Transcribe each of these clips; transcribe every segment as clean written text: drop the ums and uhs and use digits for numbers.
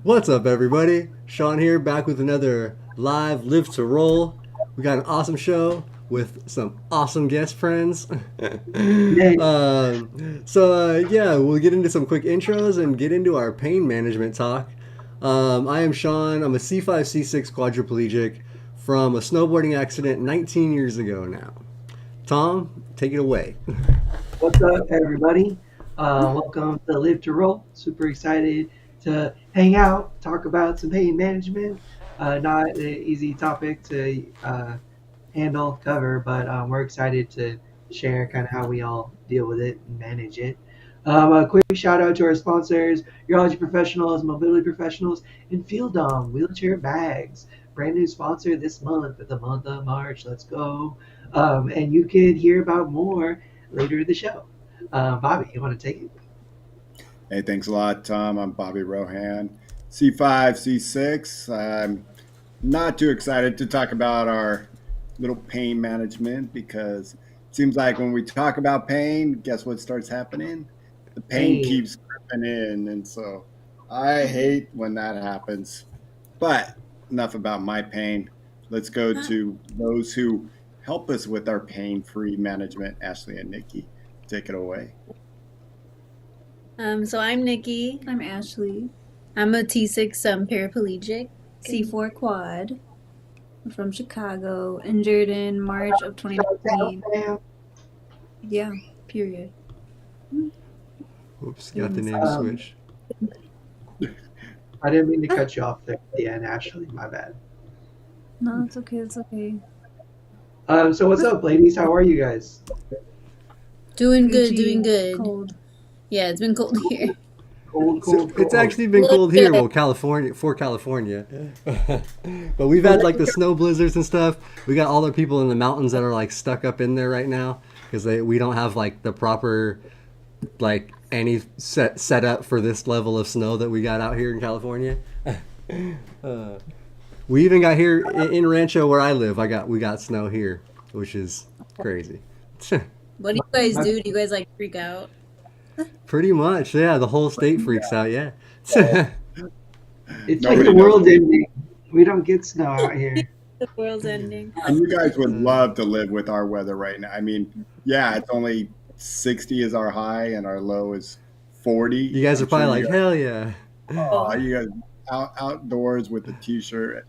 What's up, everybody? Shawn here, back with another live Live to Roll. We got an awesome show with some awesome guest friends. Yay. Yeah, we'll get into some quick intros and get into our pain management talk. I am Shawn. I'm a C5, C6 quadriplegic from a snowboarding accident 19 years ago now. Tom, take it away. What's up, everybody? Welcome to Live to Roll. Super excited to hang out, talk about some pain management. Not an easy topic to handle, cover, but we're excited to share kind of how we all deal with it and manage it. A quick shout out to our sponsors, Urology Professionals, Mobility Professionals, and Feeldom, Wheelchair Bags. Brand new sponsor this month for the month of March. Let's go. And you can hear about more later in the show. Bobby, you want to take it? Hey, thanks a lot, Tom. I'm Bobby Rohan, C5, C6. I'm not too excited to talk about our little pain management because it seems like when we talk about pain, guess what starts happening? The pain Pain. keeps creeping in. And so I hate when that happens. But enough about my pain. Let's go to those who help us with our pain free management, Ashley and Nikki. Take it away. So I'm Nikki. I'm Ashley, I'm a T6 paraplegic. C4 quad. I'm from Chicago, injured in March of 2019. Yeah, period. Oops, got the name switched. I didn't mean to cut you off there at the end, Ashley. My bad. No, it's okay. It's okay. So what's up, ladies? How are you guys? Doing good, Gucci, doing good. Cold. Yeah, it's been cold here. Cold, So cold, it's cold. actually been cold here, well, California, but we've had like the snow blizzards and stuff. We got all the people in the mountains that are like stuck up in there right now because we don't have like the proper like any set up for this level of snow that we got out here in California. We even got here in Rancho where I live. We got snow here, which is crazy. What do you guys do? Do you guys like freak out? Pretty much, yeah. The whole state freaks out. Yeah. It's like Nobody the knows. world ending. We don't get snow out here. The world's ending. And you guys would love to live with our weather right now. I mean, yeah, it's only 60 is our high and our low is 40. You guys are I'm sure probably you like, guys, hell yeah. oh, you guys outdoors with a t-shirt.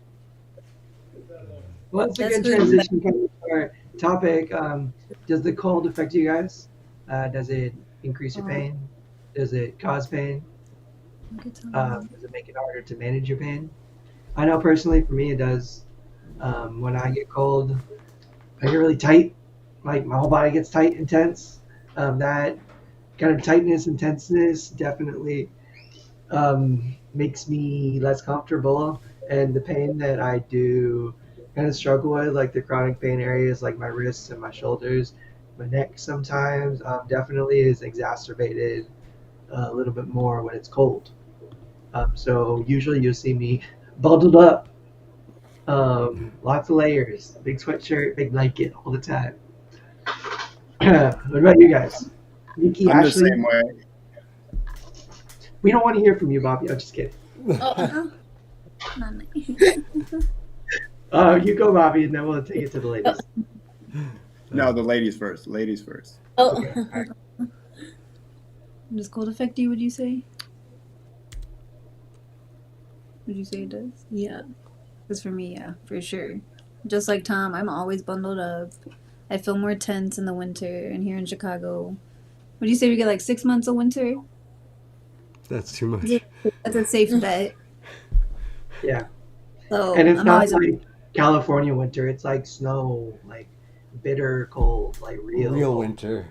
Well, that's a That's good good. transition kind of to our topic. Does the cold affect you guys? Does it increase your pain? Does it cause pain? Does it make it harder to manage your pain? I know personally for me it does. When I get cold, I get really tight. Like my whole body gets tight and tense. That kind of tightness and tenseness definitely makes me less comfortable. And the pain that I do kind of struggle with, like the chronic pain areas, like my wrists and my shoulders, my neck sometimes, definitely is exacerbated a little bit more when it's cold. So usually you'll see me bundled up, lots of layers, big sweatshirt, big blanket all the time. What about you guys? Nikki, I'm the Ashley, same way. we don't want to hear from you, Bobby. I'm just kidding. Oh, Not nice. You go, Bobby, and then we'll take it to the ladies. No, the ladies first. Ladies first. oh. Okay. All right. Does cold affect you, would you say? Would you say it does? Yeah. Because for me, yeah, for sure. Just like Tom, I'm always bundled up. I feel more tense in the winter, and here in Chicago, would you say we get like 6 months of winter? That's too much. That's a safe bet. Yeah. So And it's I'm not always like California winter. It's like snow, like bitter cold, like real Real cold. winter.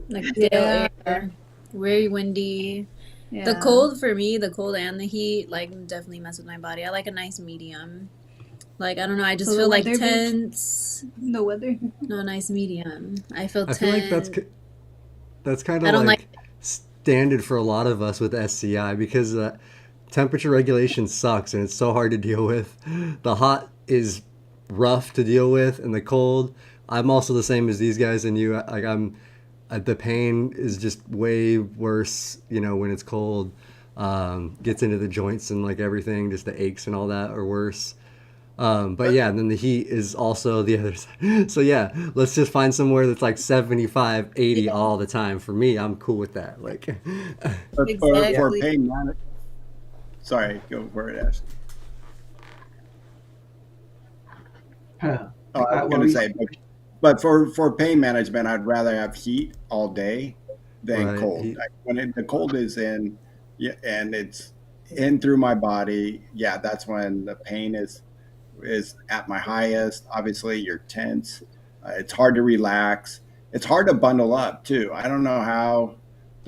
Like Yeah. stale air, very windy. yeah. The cold for me, the cold and the heat, like definitely mess with my body. I like a nice medium. Like I don't know, I just So the feel like weather, bitch? tense. The weather. No, nice medium. I feel I feel like tense. that's kind I of don't like. like standard for a lot of us with SCI because temperature regulation sucks and it's so hard to deal with. The hot is rough to deal with, and the cold. I'm also the same as these guys and you. Like the pain is just way worse, when it's cold. Gets into the joints and like everything, just the aches and all that are worse. But yeah, then the heat is also the other side. So yeah, let's just find somewhere that's like 75, 80 Yeah, all the time. For me, I'm cool with that. Like, But Yeah. for exactly. pain management, sorry, go for it, Ashley. Huh. Oh, I was What going were to you say, saying? but for pain management, I'd rather have heat all day than right. cold. When the cold is in, yeah, and it's in through my body, yeah, that's when the pain is at my highest. Obviously, you're tense. It's hard to relax. It's hard to bundle up too. I don't know how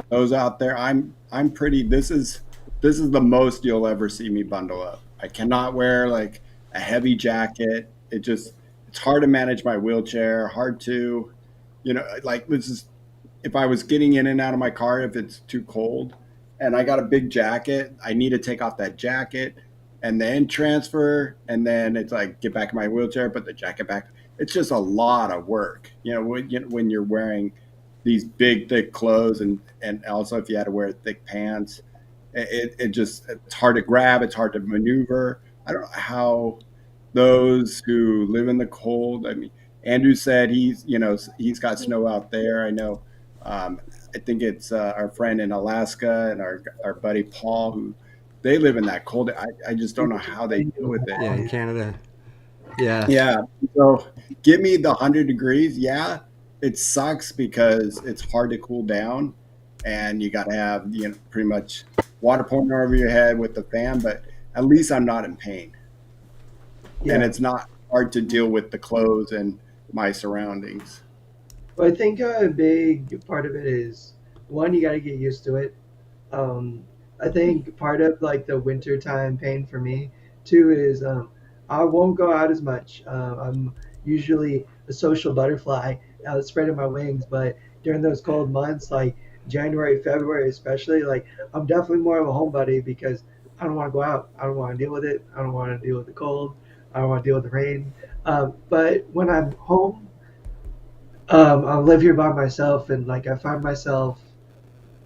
those out there. I'm pretty. This is the most you'll ever see me bundle up. I cannot wear like a heavy jacket. It's hard to manage my wheelchair. Hard to, like this is if I was getting in and out of my car if it's too cold and I got a big jacket, I need to take off that jacket and then transfer and then it's like get back in my wheelchair, put the jacket back. It's just a lot of work, when you're wearing these big thick clothes and also if you had to wear thick pants, it's hard to grab, it's hard to maneuver. I don't know how those who live in the cold. I mean, Andrew said he's got snow out there. I know. Um, I think it's our friend in Alaska and our buddy Paul who they live in that cold. I just don't know how they deal with it. Yeah, in Canada. Yeah. Yeah. So give me the 100 degrees. Yeah, it sucks because it's hard to cool down, and you got to have pretty much water pouring over your head with the fan. But at least I'm not in pain, and Yeah. it's not hard to deal with the clothes and my surroundings. Well, I think a big part of it is one, you got to get used to it. Um, I think part of like the wintertime pain for me too is I won't go out as much. I'm usually a social butterfly, spreading my wings, but during those cold months, like January, February, especially, like I'm definitely more of a homebody because I don't want to go out. I don't want to deal with it. I don't want to deal with the cold. I don't want to deal with the rain. But when I'm home, I live here by myself, and like I find myself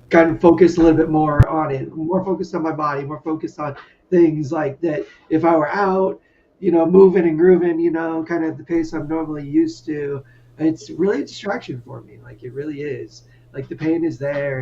kind of focused a little bit more on it, more focused on my body, more focused on things like that. If I were out, moving and grooving, kind of the pace I'm normally used to, it's really a distraction for me. Like it really is. Like the pain is there,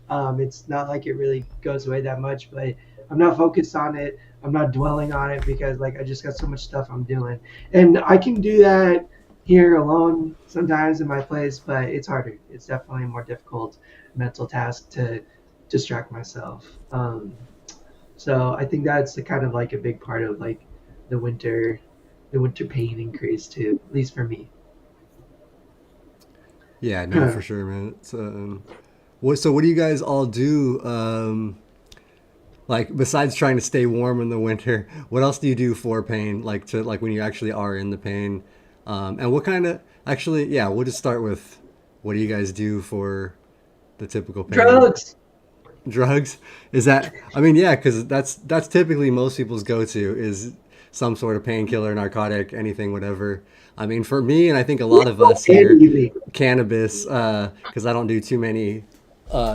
and it's not like it really goes away that much. But I'm not focused on it. I'm not dwelling on it because like I just got so much stuff I'm doing, and I can do that here alone sometimes in my place, but it's harder. It's definitely more difficult mental task to distract myself. So I think that's the kind of like a big part of like the winter, the winter pain increase too, at least for me. Yeah, no, for sure, man. So what do you guys all do? Like besides trying to stay warm in the winter, what else do you do for pain? Like to like when you actually are in the pain, and what kind of actually? Yeah, we'll just start with what do you guys do for the typical pain? Drugs. Drugs? Is that? I mean, yeah, because that's typically most people's go-to is some sort of painkiller, narcotic, anything, whatever. I mean, for me, and I think a lot of us here, Andy, cannabis, because I don't do too many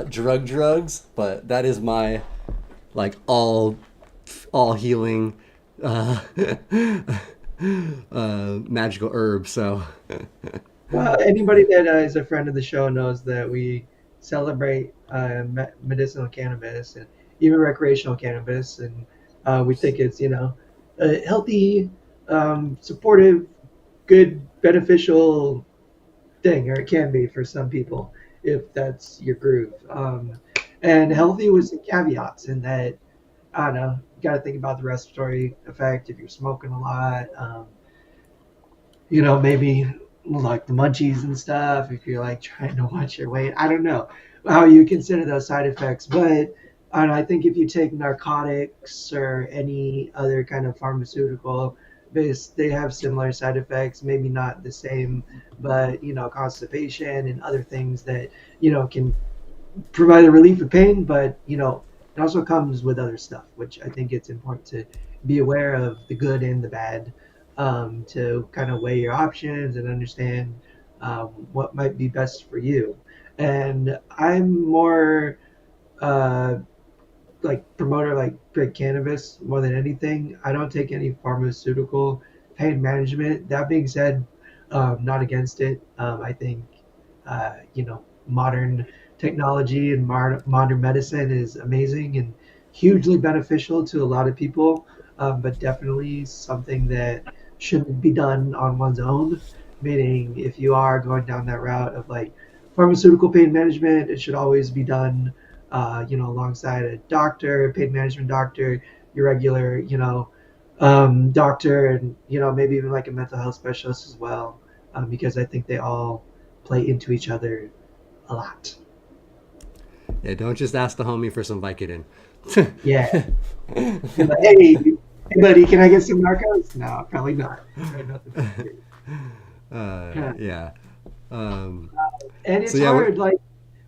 drugs, but that is my like all healing uh, magical herb. So well, anybody that is a friend of the show knows that we celebrate medicinal cannabis and even recreational cannabis, and we think it's a healthy, supportive, good, beneficial thing, or it can be for some people if that's your groove. And healthy with some caveats in that I don't know, you got to think about the respiratory effect if you're smoking a lot. Maybe like the munchies and stuff if you're like trying to watch your weight. I don't know how you consider those side effects, but I think if you take narcotics or any other kind of pharmaceutical based, they have similar side effects, maybe not the same, but constipation and other things that can provide a relief of pain, but it also comes with other stuff, which I think it's important to be aware of the good and the bad, to kind of weigh your options and understand what might be best for you. And I'm more uh, like promoter like big cannabis more than anything. I don't take any pharmaceutical pain management. That being said, not against it. I think modern technology and modern medicine is amazing and hugely beneficial to a lot of people, but definitely something that shouldn't be done on one's own. Meaning, if you are going down that route of like pharmaceutical pain management, it should always be done alongside a doctor, pain management doctor, your regular, doctor, and maybe even like a mental health specialist as well, because I think they all play into each other a lot. Yeah, don't just ask the homie for some Vicodin. Yeah, be like, hey, buddy, can I get some narcos? No, probably not. Right, nothing. Yeah. Um, And so it's yeah, hard. Like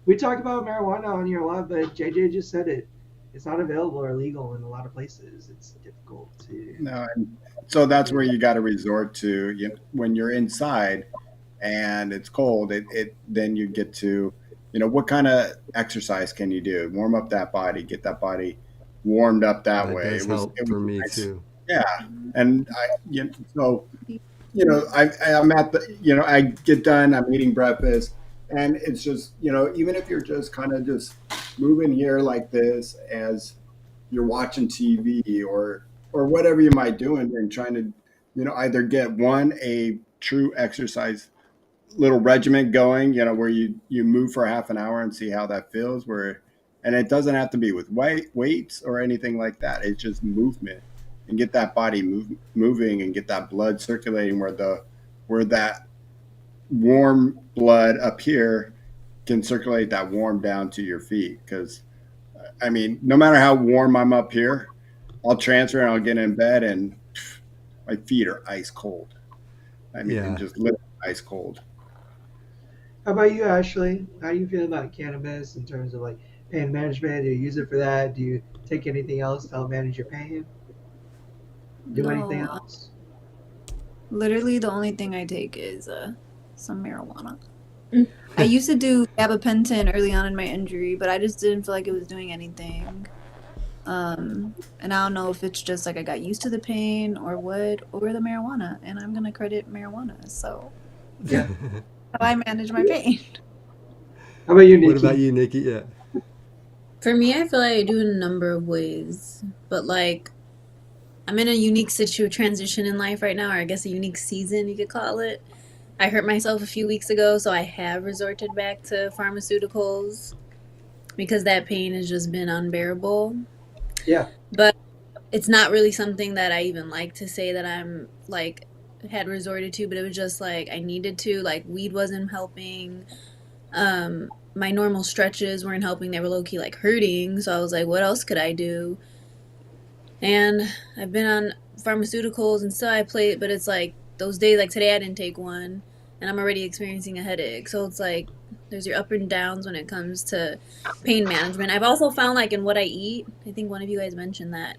we talk about marijuana on here a lot, but JJ just said it. It's not available or legal in a lot of places. It's difficult to. No, and so that's where you got to resort to, when you're inside and it's cold. It then you get to, what kind of exercise can you do? Warm up that body, get that body warmed up that that way. does help It was for me nice. too. Yeah, and so I'm at the, I get done, I'm eating breakfast, and it's just, even if you're just kind of just moving here like this as you're watching TV or whatever you might do, and trying to, either get a true exercise little regiment going, where you move for half an hour and see how that feels, and it doesn't have to be with weights or anything like that. It's just movement, and get that body moving and get that blood circulating where that warm blood up here can circulate that warm down to your feet. Because I mean, no matter how warm I'm up here, I'll transfer and I'll get in bed and my feet are ice cold. I mean, and Yeah. just literally ice cold. How about you, Ashley? How do you feel about cannabis in terms of like pain management? Do you use it for that? Do you take anything else to help manage your pain? Do anything No, else? literally the only thing I take is some marijuana. Mm. I used to do gabapentin early on in my injury, but I just didn't feel like it was doing anything. And I don't know if it's just like I got used to the pain or what, or the marijuana, and I'm gonna credit marijuana. So Yeah. how I manage my pain. How about you, What about Nikki? you, Nikki? Yeah. For me, I feel like I do in a number of ways, but like I'm in a unique transition in life right now, or I guess a unique season you could call it. I hurt myself a few weeks ago, so I have resorted back to pharmaceuticals because that pain has just been unbearable. Yeah. But it's not really something that I even like to say that I'm like had resorted to, but it was just like I needed to. Like weed wasn't helping. My normal stretches weren't helping. They were low key like hurting. So I was like, what else could I do? And I've been on pharmaceuticals and still I play it, but it's like those days, like today I didn't take one and I'm already experiencing a headache. So it's like there's your up and downs when it comes to pain management. I've also found like in what I eat, I think one of you guys mentioned that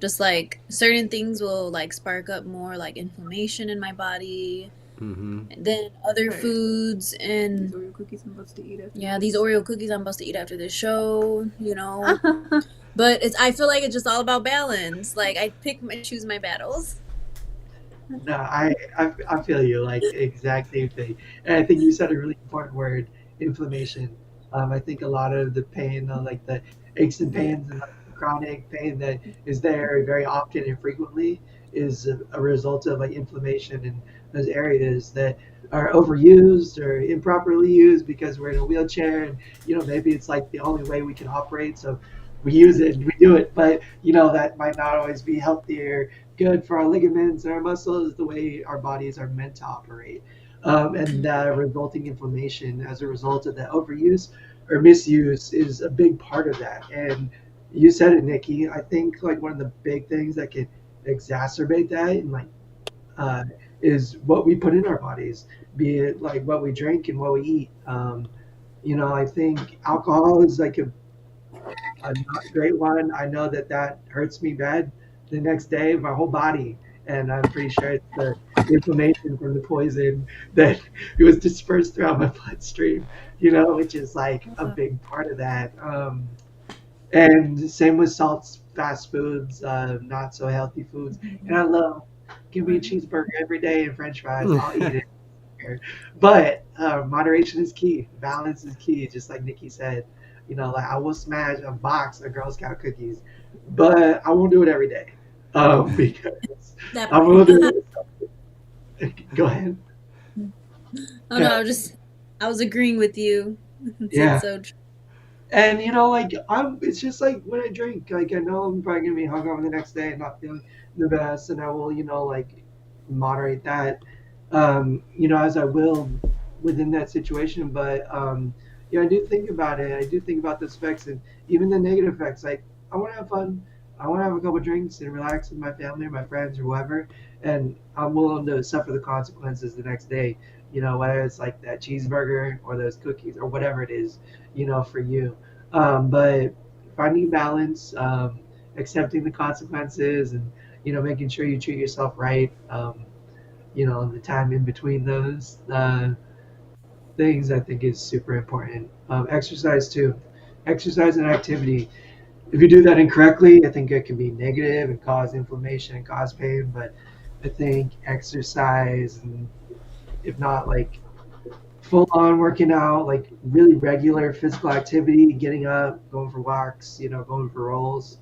just like certain things will like spark up more like inflammation in my body Mm-hmm. than other Right. foods. These And Oreo cookies I'm supposed to eat after yeah, this. these Oreo cookies I'm supposed to eat after this show, But I feel like it's just all about balance. Like I choose my battles. No, I feel you. Like exact same thing. And I think you said a really important word, inflammation. I think a lot of the pain, like the aches and pains and like the chronic pain that is there very often and frequently, is a result of like inflammation in those areas that are overused or improperly used because we're in a wheelchair and maybe it's like the only way we can operate. So we use it and we do it, but that might not always be healthy or good for our ligaments and our muscles, the way our bodies are meant to operate. And the resulting inflammation as a result of that overuse or misuse is a big part of that. And you said it, Nikki. I think like one of the big things that could exacerbate that and like uh, is what we put in our bodies, be it like what we drink and what we eat. I think alcohol is like a not great one. I know that hurts me bad the next day, my whole body, and I'm pretty sure it's the inflammation from the poison that it was dispersed throughout my bloodstream. Which is like a big part of that. And same with salts, fast foods, not so healthy foods. And I love, give me a cheeseburger every day and French fries. I'll eat it. But moderation is key. Balance is key. Just like Nikki said, like I will smash a box of Girl Scout cookies, but I won't do it every day because That I'm part. gonna do it. Go ahead. Oh no, Yeah, I was agreeing with you. It's yeah. so true. And like it's just like when I drink, like I know I'm probably gonna be hungover the next day and not feeling the best, and I will, like moderate that, as I will within that situation. But I do think about it. I do think about the effects and even the negative effects. Like I want to have fun. I want to have a couple drinks and relax with my family, or my friends, or whoever, and I'm willing to suffer the consequences the next day. Whether it's like that cheeseburger or those cookies or whatever it is, for you. But finding balance, accepting the consequences, and making sure you treat yourself right. The time in between those things, I think, is super important. Exercise too, exercise and activity. If you do that incorrectly, I think it can be negative and cause inflammation and cause pain. But I think exercise, and if not like full on working out, like really regular physical activity, getting up, going for walks, going for rolls,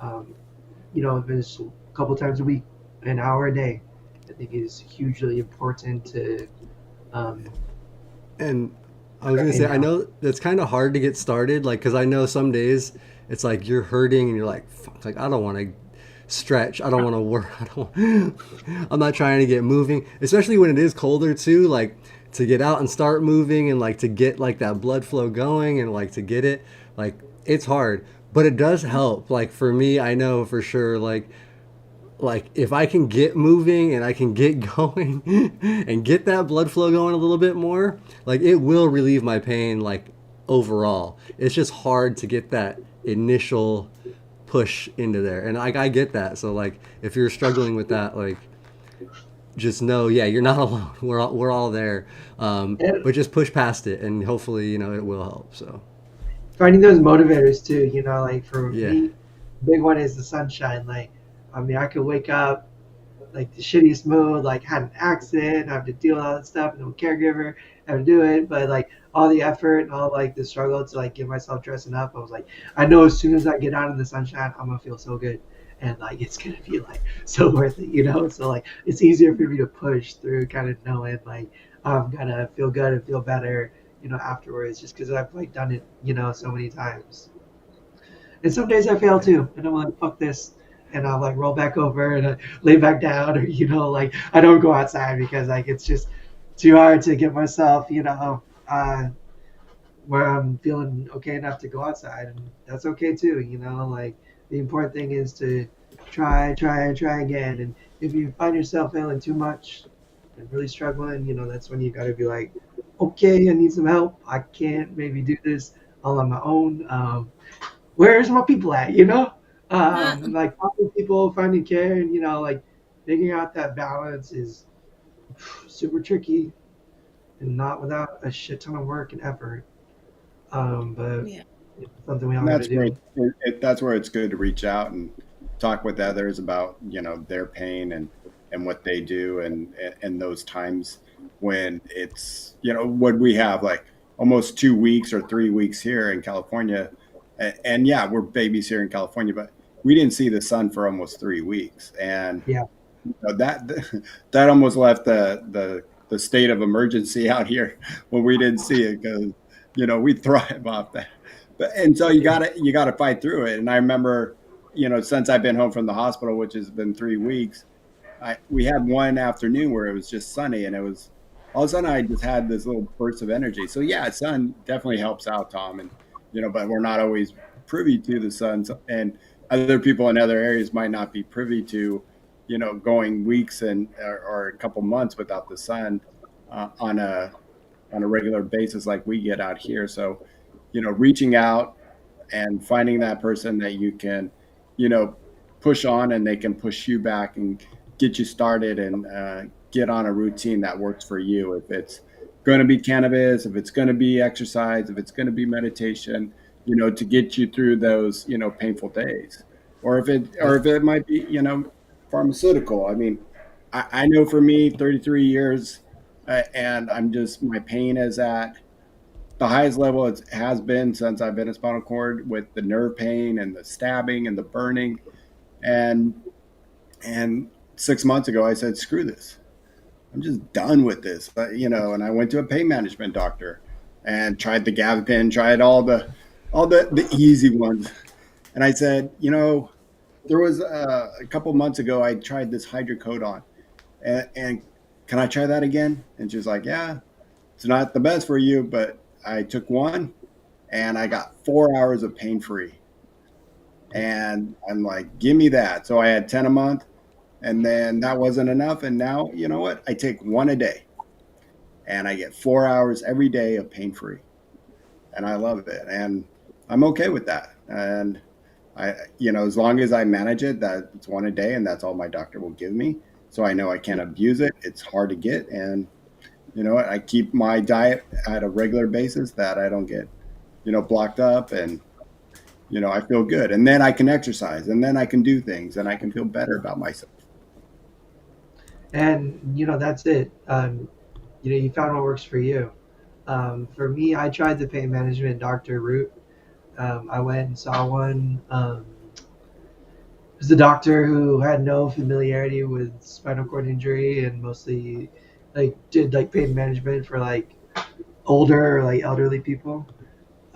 um, if it's a couple times a week, an hour a day, I think is hugely important to um, And I keep was our gonna pain say, I down. know that's kind of hard to get started, like, because I know some days it's like you're hurting and you're like, fuck, like I don't want to stretch, I don't want to work, I don't, I'm not trying to get moving, especially when it is colder too, like to get out and start moving and like to get like that blood flow going and like to get it, like it's hard, but it does help. Like for me, I know for sure, like if I can get moving and I can get going and get that blood flow going a little bit more, like it will relieve my pain like overall. It's just hard to get that initial push into there. And I get that. So like if you're struggling with that, like just know, yeah, you're not alone. We're all there. And But just push past it and hopefully, it will help. So finding those motivators too, like for yeah. me, big one is the sunshine. Like, I mean, I could wake up like the shittiest mood, like had an accident, have to deal with all that stuff, no caregiver, have to do it. But like all the effort and all like the struggle to like get myself dressing up, I was like, I know as soon as I get out in the sunshine, I'm gonna feel so good. And like it's gonna be like so worth it. So like it's easier for me to push through kind of knowing like I'm gonna feel good and feel better, afterwards just because I've like done it, so many times. And some days I fail Yeah. too, and I'm like, fuck this, and I'll like roll back over and lay back down, or like I don't go outside because like it's just too hard to get myself, where I'm feeling okay enough to go outside, and that's okay too. Like the important thing is to try again, and if you find yourself failing too much and really struggling, that's when you got to be like, okay, I need some help. I can't maybe do this all on my own. Where's my people at? Like finding people, finding care, and like figuring out that balance is super tricky and not without a shit ton of work and effort. But Yeah. it's something we all And got to that's where do. that's where it's good to reach out and talk with others about their pain and what they do and those times when it's what we have like almost 2 weeks or 3 weeks here in California, and yeah, we're babies here in California, but we didn't see the sun for almost 3 weeks, and Yeah, that that almost left the state of emergency out here when we didn't see it because we thrive off that. But and so you gotta fight through it. And I remember since I've been home from the hospital, which has been 3 weeks, we had one afternoon where it was just sunny, and it was all of a sudden I just had this little burst of energy. So yeah, sun definitely helps out, Tom, and but we're not always privy to the sun, and other people in other areas might not be privy to going weeks or a couple months without the sun on a regular basis like we get out here. So reaching out and finding that person that you can, you know, push on and they can push you back and get you started and get on a routine that works for you. If it's going to be cannabis, if it's going to be exercise, if it's going to be meditation, to get you through those, painful days. Or if it might be, pharmaceutical. I mean, I know for me, 33 years, and my pain is at the highest level it has been since I've been in spinal cord, with the nerve pain and the stabbing and the burning. And and 6 months ago, I said, screw this. I'm just done with this. And I went to a pain management doctor and tried the gabapentin, tried all the easy ones. And I said, there was a couple months ago, I tried this hydrocodone, and can I try that again? And she was like, yeah, it's not the best for you, but I took one and I got 4 hours of pain free. And I'm like, give me that. So I had 10 a month, and then that wasn't enough. And now, you know what? I take one a day and I get 4 hours every day of pain free. And I love it. And I'm okay with that. And as long as I manage it, that it's one a day and that's all my doctor will give me. So I know I can't abuse it. It's hard to get. And, I keep my diet at a regular basis, that I don't get, blocked up, and, I feel good. And then I can exercise, and then I can do things, and I can feel better about myself. And that's it. You found what works for you. For me, I tried the pain management doctor route. I went and saw one. It was a doctor who had no familiarity with spinal cord injury, and mostly like did like pain management for like older, like elderly people.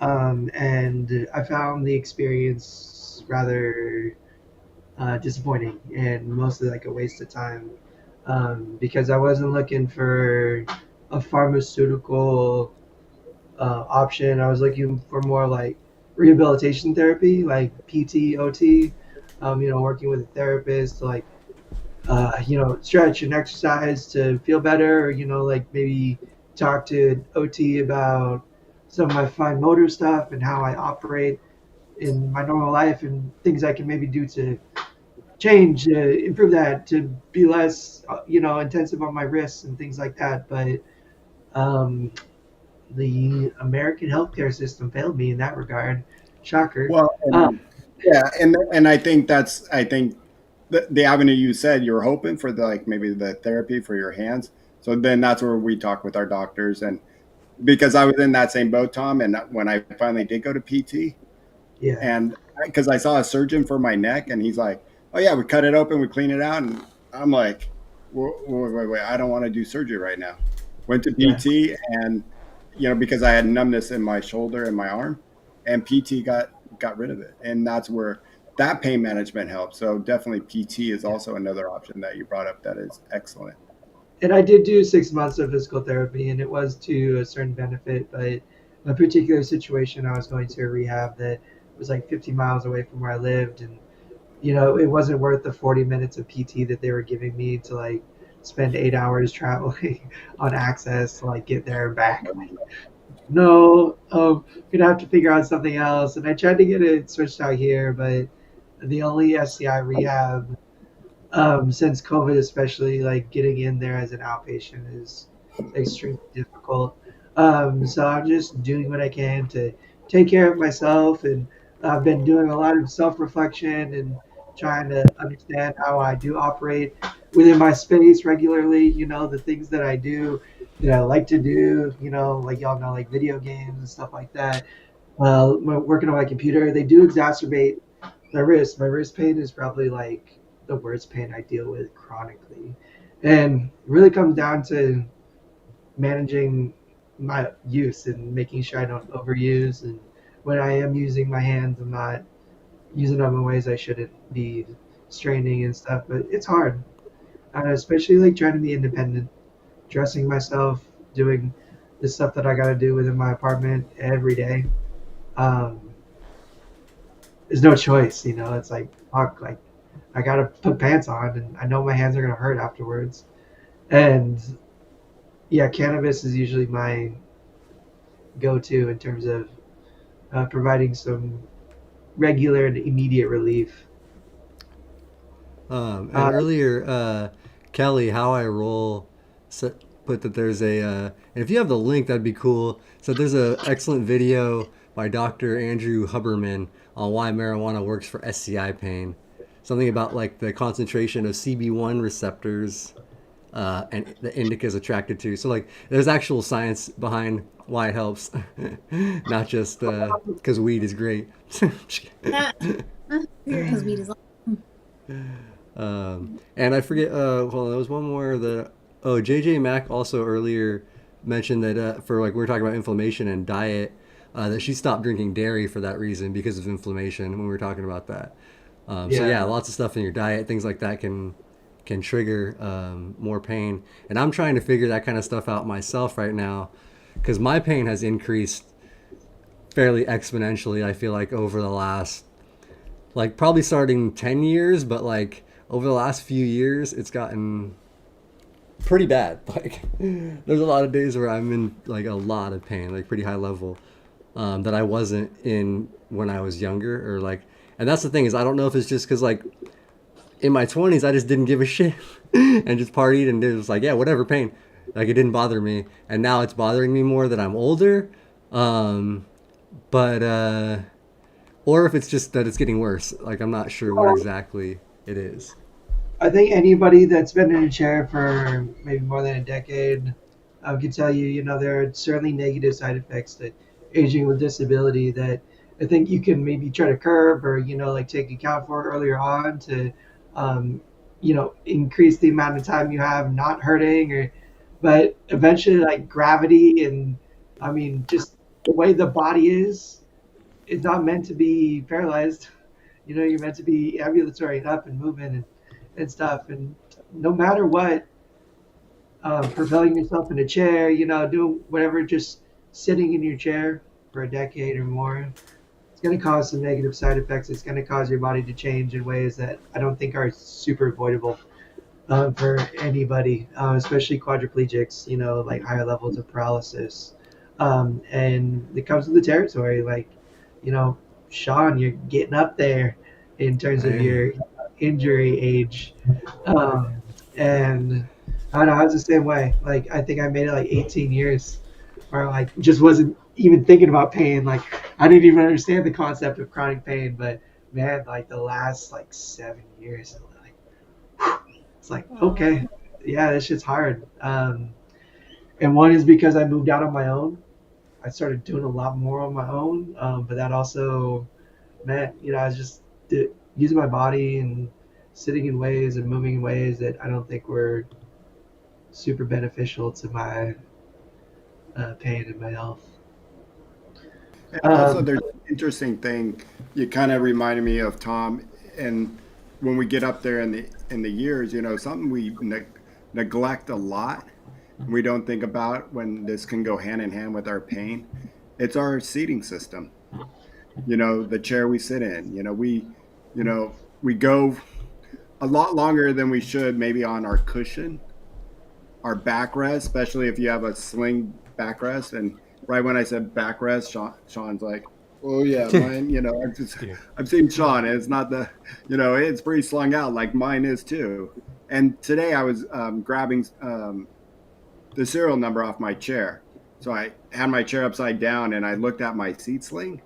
And I found the experience rather disappointing and mostly like a waste of time, because I wasn't looking for a pharmaceutical option. I was looking for more like rehabilitation therapy, like PT, OT, working with a therapist to like, stretch and exercise to feel better, or, like maybe talk to an OT about some of my fine motor stuff and how I operate in my normal life and things I can maybe do to change, improve that, to be less, intensive on my wrists and things like that. But um, the American healthcare system failed me in that regard. Shocker. Well, Uh, yeah, and I think the avenue you said, you're hoping for, the like, maybe the therapy for your hands. So then that's where we talk with our doctors. And because I was in that same boat, Tom, and when I finally did go to PT, yeah, and because I saw a surgeon for my neck, and he's like, oh yeah, we cut it open, we clean it out. And I'm like, wait, I don't want to do surgery right now. Went to yeah. PT, and because I had numbness in my shoulder and my arm, and PT got rid of it. And that's where that pain management helps. So definitely PT is Yeah. also another option that you brought up that is excellent. And I did do 6 months of physical therapy, and it was to a certain benefit. But a particular situation, I was going to a rehab that was like 50 miles away from where I lived, and it wasn't worth the 40 minutes of PT that they were giving me to like spend 8 hours traveling on access to like get there and back. Like, no, gonna have to figure out something else. And I tried to get it switched out here, but the only SCI rehab, since COVID, especially like getting in there as an outpatient is extremely difficult. So I'm just doing what I can to take care of myself, and I've been doing a lot of self-reflection and trying to understand how I do operate within my space regularly. The things that I do that I like to do. Like y'all know, like video games and stuff like that. Working on my computer, they do exacerbate my wrist. My wrist pain is probably like the worst pain I deal with chronically. And it really comes down to managing my use and making sure I don't overuse. And when I am using my hands, I'm not using them in ways I shouldn't be, straining and stuff. But it's hard. And especially like trying to be independent, dressing myself, doing the stuff that I got to do within my apartment every day. Um, there's no choice, It's like, fuck, like I gotta put pants on, and I know my hands are gonna hurt afterwards. And yeah, cannabis is usually my go-to in terms of providing some regular and immediate relief. And Uh, earlier, Kelly, how I roll, put that there's and if you have the link, that'd be cool. So there's a excellent video by Dr. Andrew Huberman on why marijuana works for SCI pain. Something about like the concentration of CB1 receptors and the indica is attracted to. So like there's actual science behind why it helps, not just because weed is great. Because weed is And I forget. Hold on, there was one more that. Oh, JJ Mack also earlier mentioned that for like we were talking about inflammation and diet, that she stopped drinking dairy for that reason because of inflammation when we were talking about that. So yeah, lots of stuff in your diet, things like that can trigger more pain. And I'm trying to figure that kind of stuff out myself right now because my pain has increased fairly exponentially. I feel like over the last like probably starting 10 years, but like over the last few years, it's gotten pretty bad. Like there's a lot of days where I'm in like a lot of pain, like pretty high level, that I wasn't in when I was younger or like, and that's the thing is I don't know if it's just because like in my 20s, I just didn't give a shit and just partied and it was like, yeah, whatever, pain. Like it didn't bother me. And now it's bothering me more that I'm older. But or if it's just that it's getting worse. Like I'm not sure what exactly it is. I think anybody that's been in a chair for maybe more than a decade can tell you, there are certainly negative side effects that aging with disability that I think you can maybe try to curb or, like take account for earlier on to, increase the amount of time you have not hurting but eventually like gravity and I mean, just the way the body is, it's not meant to be paralyzed. You're meant to be ambulatory and up and moving and stuff. And no matter what, propelling yourself in a chair, doing whatever, just sitting in your chair for a decade or more, it's going to cause some negative side effects. It's going to cause your body to change in ways that I don't think are super avoidable for anybody, especially quadriplegics, like higher levels of paralysis. And it comes with the territory. Like, Shawn, you're getting up there in terms of your injury age. And I don't know, I was the same way. Like, I think I made it like 18 years where I like just wasn't even thinking about pain. Like, I didn't even understand the concept of chronic pain. But man, like the last like 7 years, like, it's like, okay, yeah, this shit's hard. And one is because I moved out on my own. I started doing a lot more on my own. But that also meant, I was just using my body and sitting in ways and moving in ways that I don't think were super beneficial to my pain and my health. And also, there's an interesting thing. You kind of reminded me of Tom, and when we get up there in the years, something we neglect a lot. We don't think about when this can go hand in hand with our pain. It's our seating system. The chair we sit in. We go a lot longer than we should, maybe on our cushion, our backrest, especially if you have a sling backrest. And right when I said backrest, Sean's like, "Oh yeah, mine." I've seen Shawn. And it's not it's pretty slung out like mine is too. And today I was grabbing the serial number off my chair, so I had my chair upside down and I looked at my seat sling,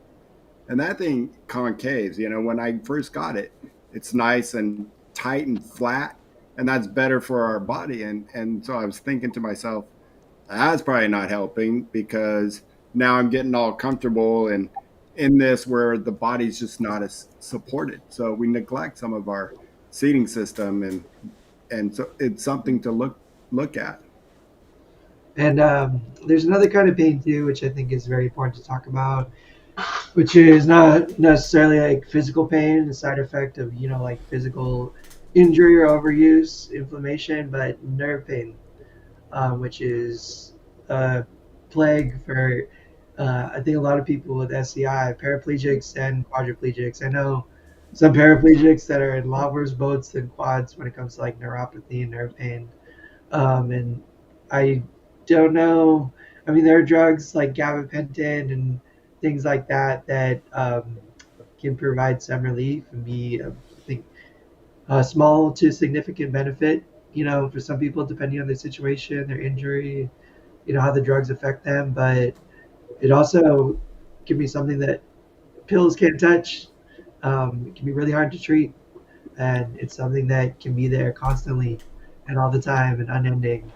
and that thing concaves. When I first got it, it's nice and tight and flat, and that's better for our body. And so I was thinking to myself, that's probably not helping because now I'm getting all comfortable and in this where the body's just not as supported. So we neglect some of our seating system, and so it's something to look at. And there's another kind of pain too, which I think is very important to talk about, which is not necessarily like physical pain, the side effect of, like physical injury or overuse, inflammation, but nerve pain, which is a plague for, I think, a lot of people with SCI, paraplegics and quadriplegics. I know some paraplegics that are in a lot worse boats than quads when it comes to like neuropathy and nerve pain. And I don't know. I mean, there are drugs like gabapentin and things like that that can provide some relief and be, I think, a small to significant benefit, for some people, depending on their situation, their injury, how the drugs affect them. But it also can be something that pills can't touch. It can be really hard to treat, and it's something that can be there constantly and all the time and unending.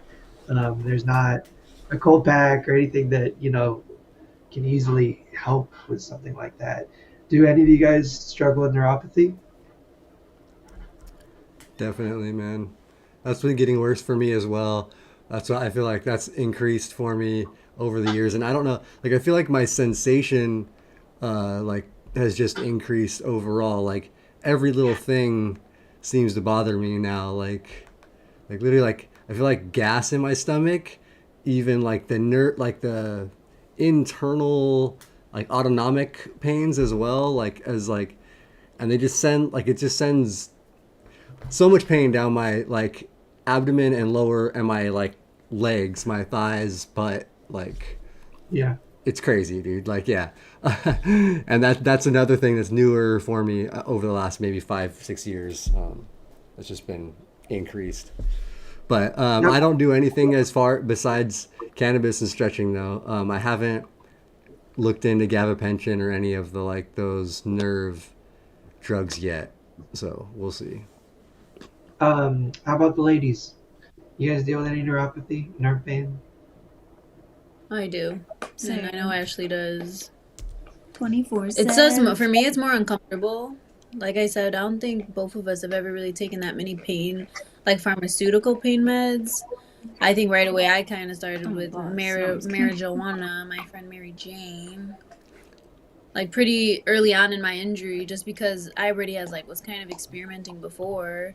There's not a cold pack or anything that can easily help with something like that. Do any of you guys struggle with neuropathy? Definitely, man. That's been getting worse for me as well. That's why I feel like that's increased for me over the years, and I don't know. Like I feel like my sensation, like has just increased overall. Like every little thing seems to bother me now. Like literally, like I feel like gas in my stomach. Even like like the internal, like autonomic pains as well. Like as like, and they just send like it just sends so much pain down my like abdomen and lower and my like legs, my thighs, butt, like Yeah. it's crazy, dude. Like yeah, and that's another thing that's newer for me over the last maybe 5-6 years. It's just been increased. But Now, I don't do anything as far besides cannabis and stretching though. I haven't looked into gabapentin or any of the like those nerve drugs yet. So we'll see. how about the ladies? You guys deal with any neuropathy, nerve pain? I do. And I know Same. Ashley does. 24/7. It's just for me. It's more uncomfortable. Like I said, I don't think both of us have ever really taken that many pain, like pharmaceutical pain meds. I think right away I kind of started with marijuana. My friend Mary Jane, like pretty early on in my injury, just because I already was kind of experimenting before,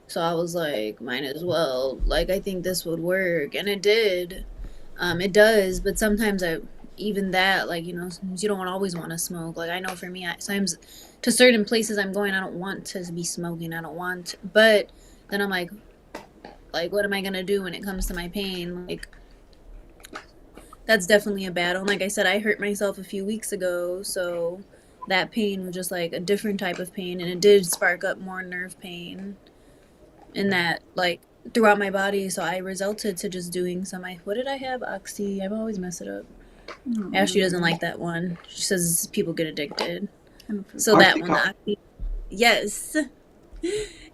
so I was like, might as well. Like I think this would work, and it did. It does, but sometimes even that, like you don't always want to smoke. Like I know for me, sometimes to certain places I'm going, I don't want to be smoking. I don't want, but then I'm like what am I gonna do when it comes to my pain? Like that's definitely a battle. And like I said, I hurt myself a few weeks ago, so that pain was just like a different type of pain, and it did spark up more nerve pain in that like throughout my body. So I resulted to just doing some. What did I have? Oxy. I always mess it up. Ashley doesn't like that one. She says people get addicted. So that one, the Oxycontin. Oxy. Yes.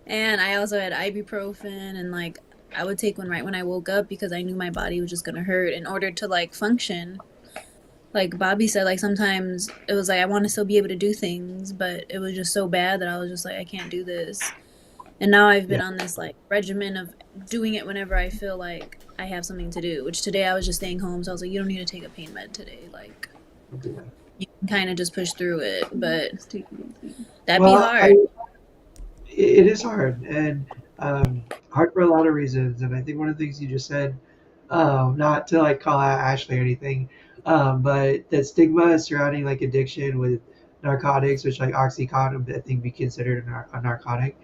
And I also had ibuprofen, and like I would take one right when I woke up because I knew my body was just gonna hurt in order to like function. Like Bobby said, like sometimes it was like I want to still be able to do things, but it was just so bad that I was just like I can't do this. And now I've been on this like regimen of doing it whenever I feel like I have something to do. Which today I was just staying home, so I was like, you don't need to take a pain med today. Like you can kind of just push through it, but that'd be Well, hard. it is hard, and hard for a lot of reasons. And I think one of the things you just said, not to like call out Ashley or anything, but the stigma surrounding like addiction with narcotics, which like OxyContin, I think be considered a narcotic,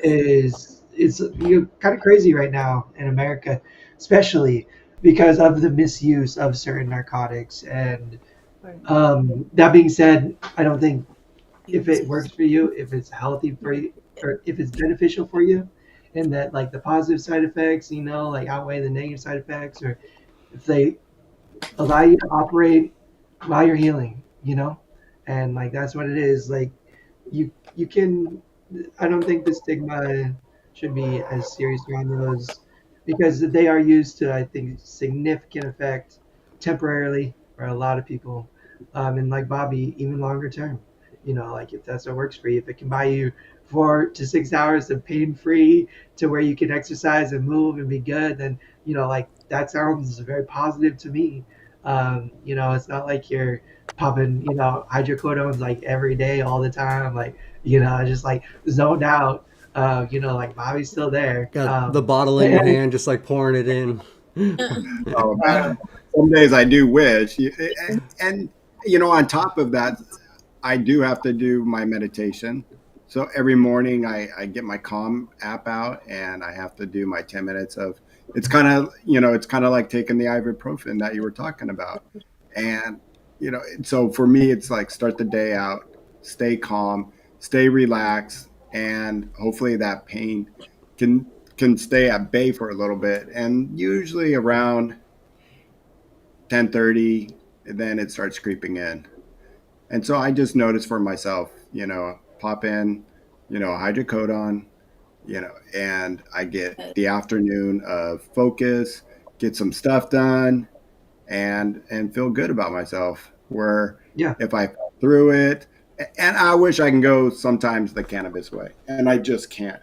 is kind of crazy right now in America, especially because of the misuse of certain narcotics. And that being said, I don't think if it works for you, if it's healthy for you, or if it's beneficial for you, and that like the positive side effects, like outweigh the negative side effects, or if they allow you to operate while you're healing, and like that's what it is. Like you can. I don't think the stigma should be as serious around those because they are used to, I think, significant effect temporarily for a lot of people, and like Bobby, even longer term. Like if that's what works for you, if it can buy you 4 to 6 hours of pain free to where you can exercise and move and be good, then like that sounds very positive to me. It's not like you're popping hydrocodones like every day all the time, like just like zoned out. Like Bobby's still there. Got the bottle in your hand, just like pouring it in. Oh, some days I do wish. And, on top of that, I do have to do my meditation. So every morning I get my Calm app out and I have to do my 10 minutes of, it's kind of like taking the ibuprofen that you were talking about. And, so for me, it's like start the day out, stay calm, stay relaxed, and hopefully that pain can stay at bay for a little bit. And usually around 10:30, then it starts creeping in. And so I just noticed for myself, pop in, hydrocodone, and I get the afternoon of focus, get some stuff done, and feel good about myself. Where Yeah. if I fell through it, and I wish I can go sometimes the cannabis way, and I just can't.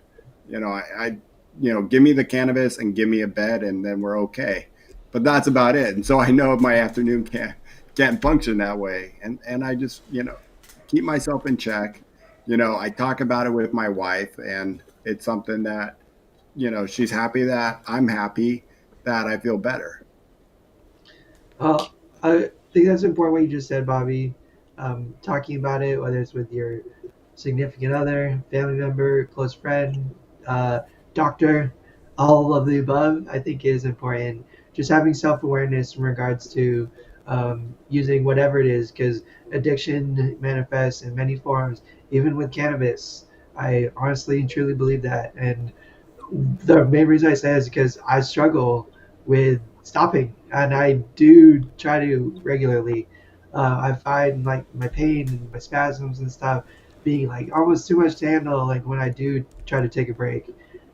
Give me the cannabis and give me a bed, and then we're okay. But that's about it. And so I know my afternoon can't function that way, and I just keep myself in check. I talk about it with my wife, and it's something that she's happy that I'm happy that I feel better. Well, I think that's important what you just said, Bobby. Talking about it, whether it's with your significant other, family member, close friend, uh, doctor, all of the above, I think is important. Just having self awareness in regards to using whatever it is, because addiction manifests in many forms, even with cannabis. I honestly and truly believe that. And the main reason I say is because I struggle with stopping, and I do try to regularly. I find like my pain and my spasms and stuff being like almost too much to handle. Like when I do try to take a break,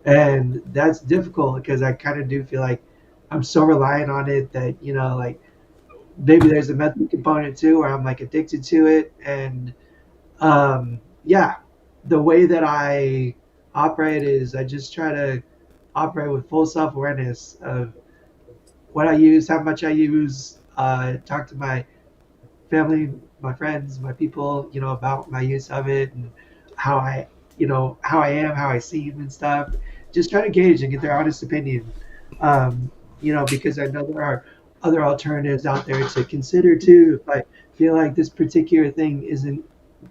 and that's difficult because I kind of do feel like I'm so reliant on it that like maybe there's a mental component too, where I'm like addicted to it, and yeah, the way that I operate is I just try to operate with full self awareness of what I use, how much I use. Talk to my family, my friends, my people, about my use of it and how how I am, how I seem and stuff. Just try to gauge and get their honest opinion. Because I know there are other alternatives out there to consider too. If I feel like this particular thing isn't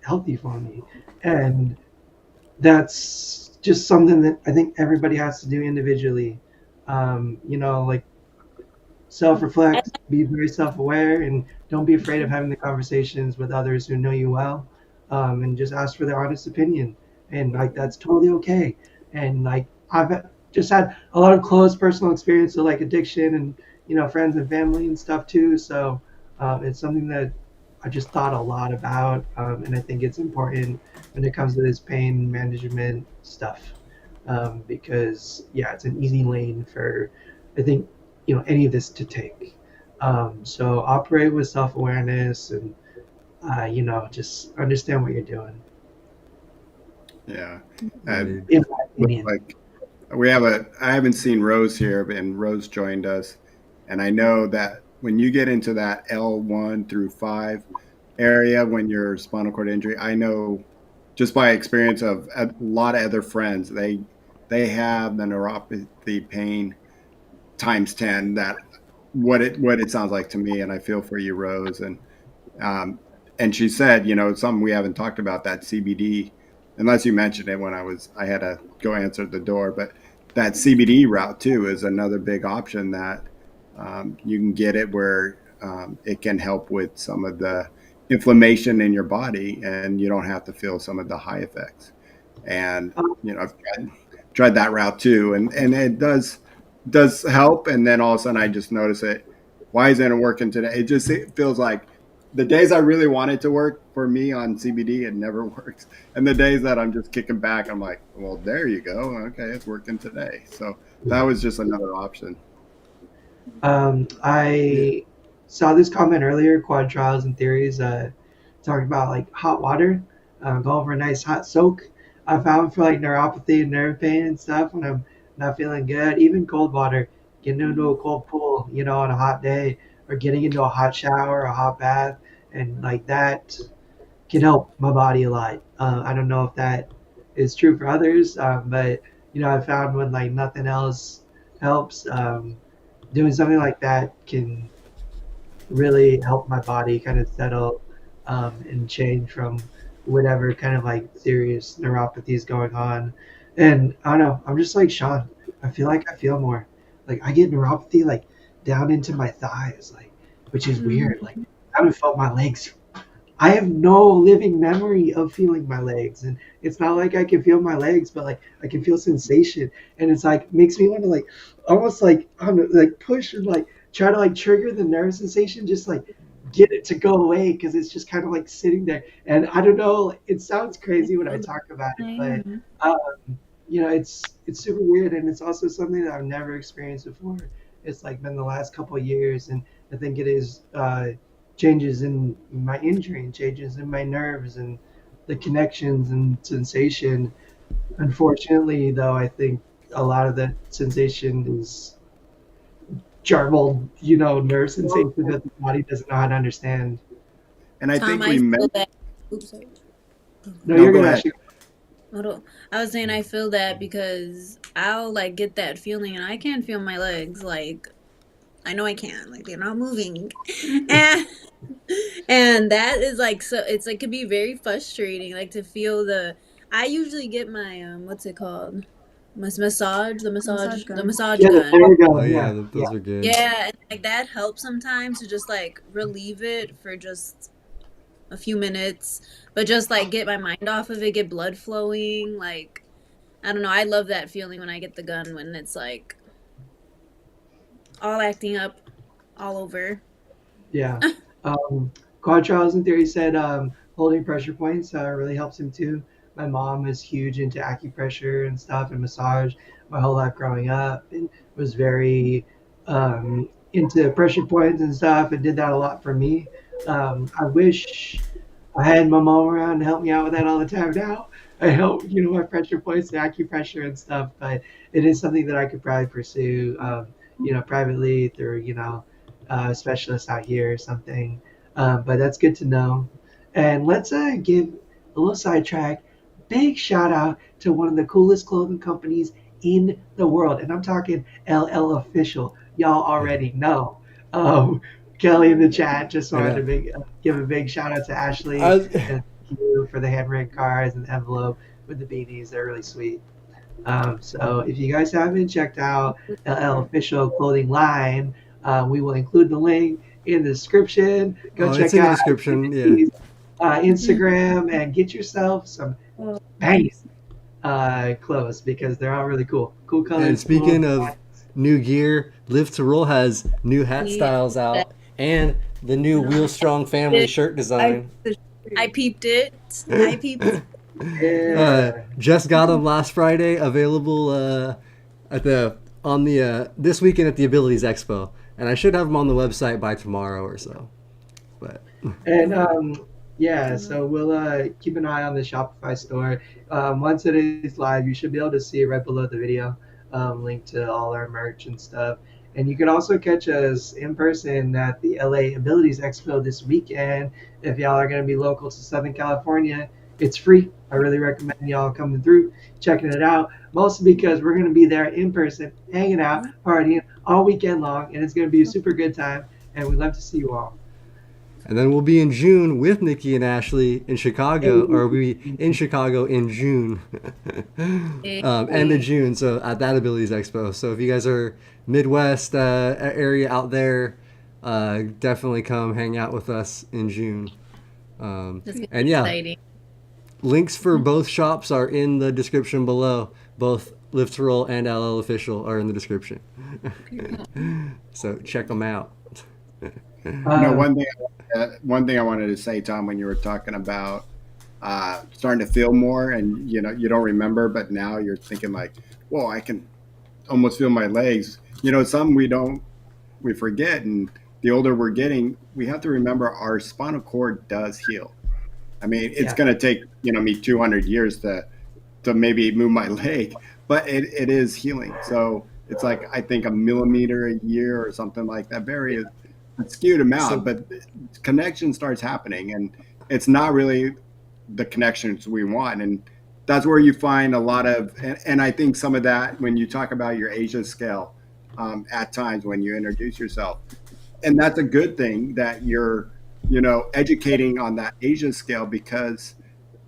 healthy for me, and that's just something that I think everybody has to do individually. Like self-reflect, be very self-aware, and don't be afraid of having the conversations with others who know you well, and just ask for their honest opinion. And like that's totally okay. And like I've just had a lot of close personal experience with like addiction and friends and family and stuff too. So it's something that I just thought a lot about, and I think it's important when it comes to this pain management stuff, because yeah, it's an easy lane for I think any of this to take. So operate with self awareness and just understand what you're doing. Yeah. Dude. In my opinion. Like I haven't seen Rose here, and Rose joined us. And I know that when you get into that L1 through 5 area, when you're spinal cord injury, I know just by experience of a lot of other friends, they have the neuropathy pain times 10, that what it sounds like to me. And I feel for you, Rose. Um, and she said, something we haven't talked about, that CBD, unless you mentioned it when I had to go answer the door, but that CBD route too is another big option that you can get it where it can help with some of the inflammation in your body, and you don't have to feel some of the high effects. And I've tried that route too, and it does help. And then all of a sudden, I just notice it. Why isn't it working today? It feels like the days I really want it to work for me on CBD, it never works. And the days that I'm just kicking back, I'm like, well, there you go. Okay, it's working today. So that was just another option. Yeah. I saw this comment earlier, quad trials and theories, talking about like hot water, going for a nice hot soak. I found for like neuropathy and nerve pain and stuff when I'm not feeling good, even cold water, getting into a cold pool, on a hot day, or getting into a hot shower, a hot bath, and like that can help my body a lot. I don't know if that is true for others, but I found when like nothing else helps, doing something like that can really help my body kind of settle, and change from whatever kind of like serious neuropathy is going on. And I don't know, I'm just like Shawn. I feel like I feel more. Like I get neuropathy like down into my thighs, like which is weird. Like I haven't felt my legs. I have no living memory of feeling my legs, and it's not like I can feel my legs, but like I can feel sensation, and it's like makes me want to like almost like I don't know, like push and like try to like trigger the nerve sensation, just like get it to go away because it's just kind of like sitting there. And I don't know, it sounds crazy when I talk about it, but it's super weird, and it's also something that I've never experienced before. It's like been the last couple of years, and I think it is changes in my injury and changes in my nerves and the connections and sensation. Unfortunately, though, I think a lot of that sensation is jarbled, nerve sensation that the body doesn't know how to understand. And I Tom, think I we feel meant. that. Oops, sorry. No, No, you're go gonna ahead. actually. Hold on. I was saying I feel that because I'll like get that feeling and I can feel my legs like I know I can like they're not moving, and that is like so it's like could be very frustrating like to feel the. I usually get my what's it called, Massage the gun. massage Yeah, gun. there we Oh go. yeah, Yeah, yeah. those are good. Yeah, and like that helps sometimes to just like relieve it for just a few minutes, but just like get my mind off of it, get blood flowing. Like, I don't know. I love that feeling when I get the gun when it's like all acting up all over. Yeah. Quad Charles in theory said holding pressure points really helps him too. My mom was huge into acupressure and stuff and massage my whole life growing up, and was very into pressure points and stuff, and did that a lot for me. I wish I had my mom around to help me out with that all the time now. I help, my pressure points and acupressure and stuff, but it is something that I could probably pursue, privately through, specialists out here or something. But that's good to know. And let's give a little sidetrack. Big shout out to one of the coolest clothing companies in the world. And I'm talking LL Official. Y'all already know. Kelly in the chat just I wanted know. to give a big shout out to Ashley I, and thank you for the handwritten cards and the envelope with the beanies. They're really sweet. So if you guys haven't checked out LL Official clothing line, we will include the link in the description. Go oh, it's check in the out description. Yeah. Ashley's, Instagram and get yourself some banging clothes because they're all really cool. Cool And colors, cool speaking of designs. new gear, Live to Roll has new hat Yeah, styles out and the new Wheel Strong family shirt I design. I peeped it. I peeped it. Yeah. Just got them last Friday. Available at the on the this weekend at the Abilities Expo, and I should have them on the website by tomorrow or so. But And yeah, so we'll keep an eye on the Shopify store. Once it is live, you should be able to see it right below the video, link to all our merch and stuff. And you can also catch us in person at the LA Abilities Expo this weekend. If y'all are going to be local to Southern California, it's free. I really recommend y'all coming through, checking it out. Mostly because we're going to be there in person, hanging out, partying all weekend long, and it's going to be a super good time. And we'd love to see you all. and then we'll be in June with Nikki and Ashley in Chicago, or we'll be in Chicago in June, end of June. So at that Abilities Expo. So if you guys are Midwest area out there, definitely come hang out with us in June. That's gonna And be yeah, exciting. links for both shops are in the description below. Both Live to Roll and LL Official are in the description. So check them out. One thing I wanted to say, Tom, when you were talking about starting to feel more, and you don't remember, but now you're thinking like, "Whoa, I can almost feel my legs." Some we forget, and the older we're getting, we have to remember our spinal cord does heal. I mean, it's Yeah. going to take me 200 years to maybe move my leg, but it is healing. So it's like I think a millimeter a year or something like that. Very skewed So- amount, but connection starts happening, and it's not really the connections we want, and that's where you find a lot of. And I think some of that when you talk about your Asia scale, at times when you introduce yourself, and that's a good thing that you're educating on that Asia scale because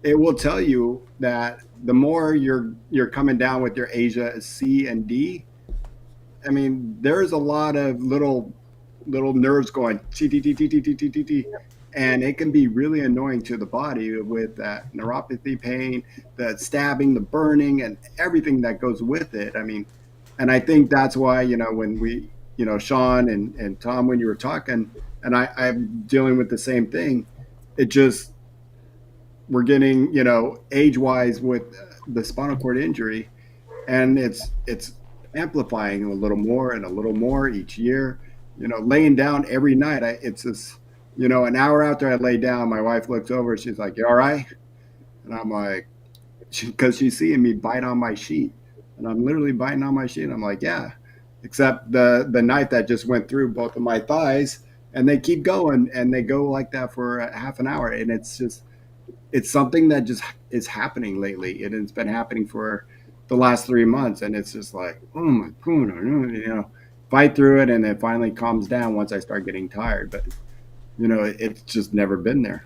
it will tell you that the more you're coming down with your Asia C and D, I mean, there's a lot of little nerves going t t t t t t t t t, and it can be really annoying to the body with that neuropathy pain, the stabbing, the burning, and everything that goes with it. I mean, and I think that's why when we Shawn and Tom, when you were talking, and I'm dealing with the same thing. It just, we're getting, age wise with the spinal cord injury, and it's amplifying a little more and a little more each year. Laying down every night, it's just, an hour after I lay down, my wife looks over, she's like, "You all right?" And I'm like, because she's seeing me bite on my sheet, and I'm literally biting on my sheet. I'm like, "Yeah," except the knife that just went through both of my thighs, and they keep going, and they go like that for a half an hour, and it's something that just is happening lately. It's been happening for the last 3 months, and it's just like, oh my god, fight through it, and it finally calms down once I start getting tired. But it's just never been there.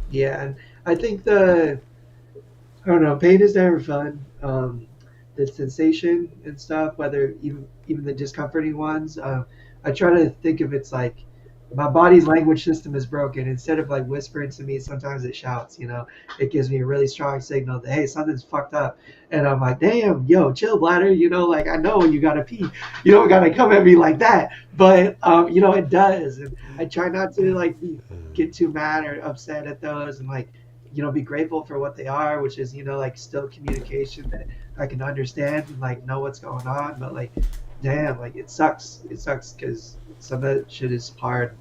Yeah, and I think I don't know, pain is never fun. The sensation and stuff, whether even the discomforting ones, I try to think of it's like my body's language system is broken. Instead of like whispering to me, sometimes it shouts. It gives me a really strong signal that hey, something's fucked up, and I'm like, damn, yo, chill, bladder. Like I know when you gotta pee. You don't gotta come at me like that, but it does, and I try not to like get too mad or upset at those, and like be grateful for what they are, which is like still communication that I can understand and like know what's going on. But like, damn, like it sucks because some of that shit is hard,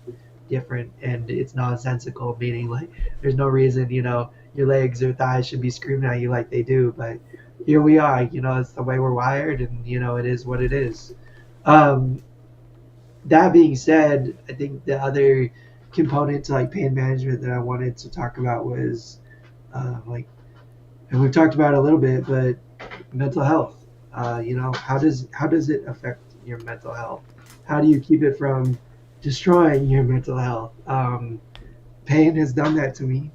different, and it's nonsensical, meaning like there's no reason your legs or thighs should be screaming at you like they do, but here we are. It's the way we're wired, and it is what it is. um that being said, I think the other component to like pain management that I wanted to talk about was like, and we've talked about it a little bit, but mental health. How does it affect your mental health? How do you keep it from destroying your mental health? Pain has done that to me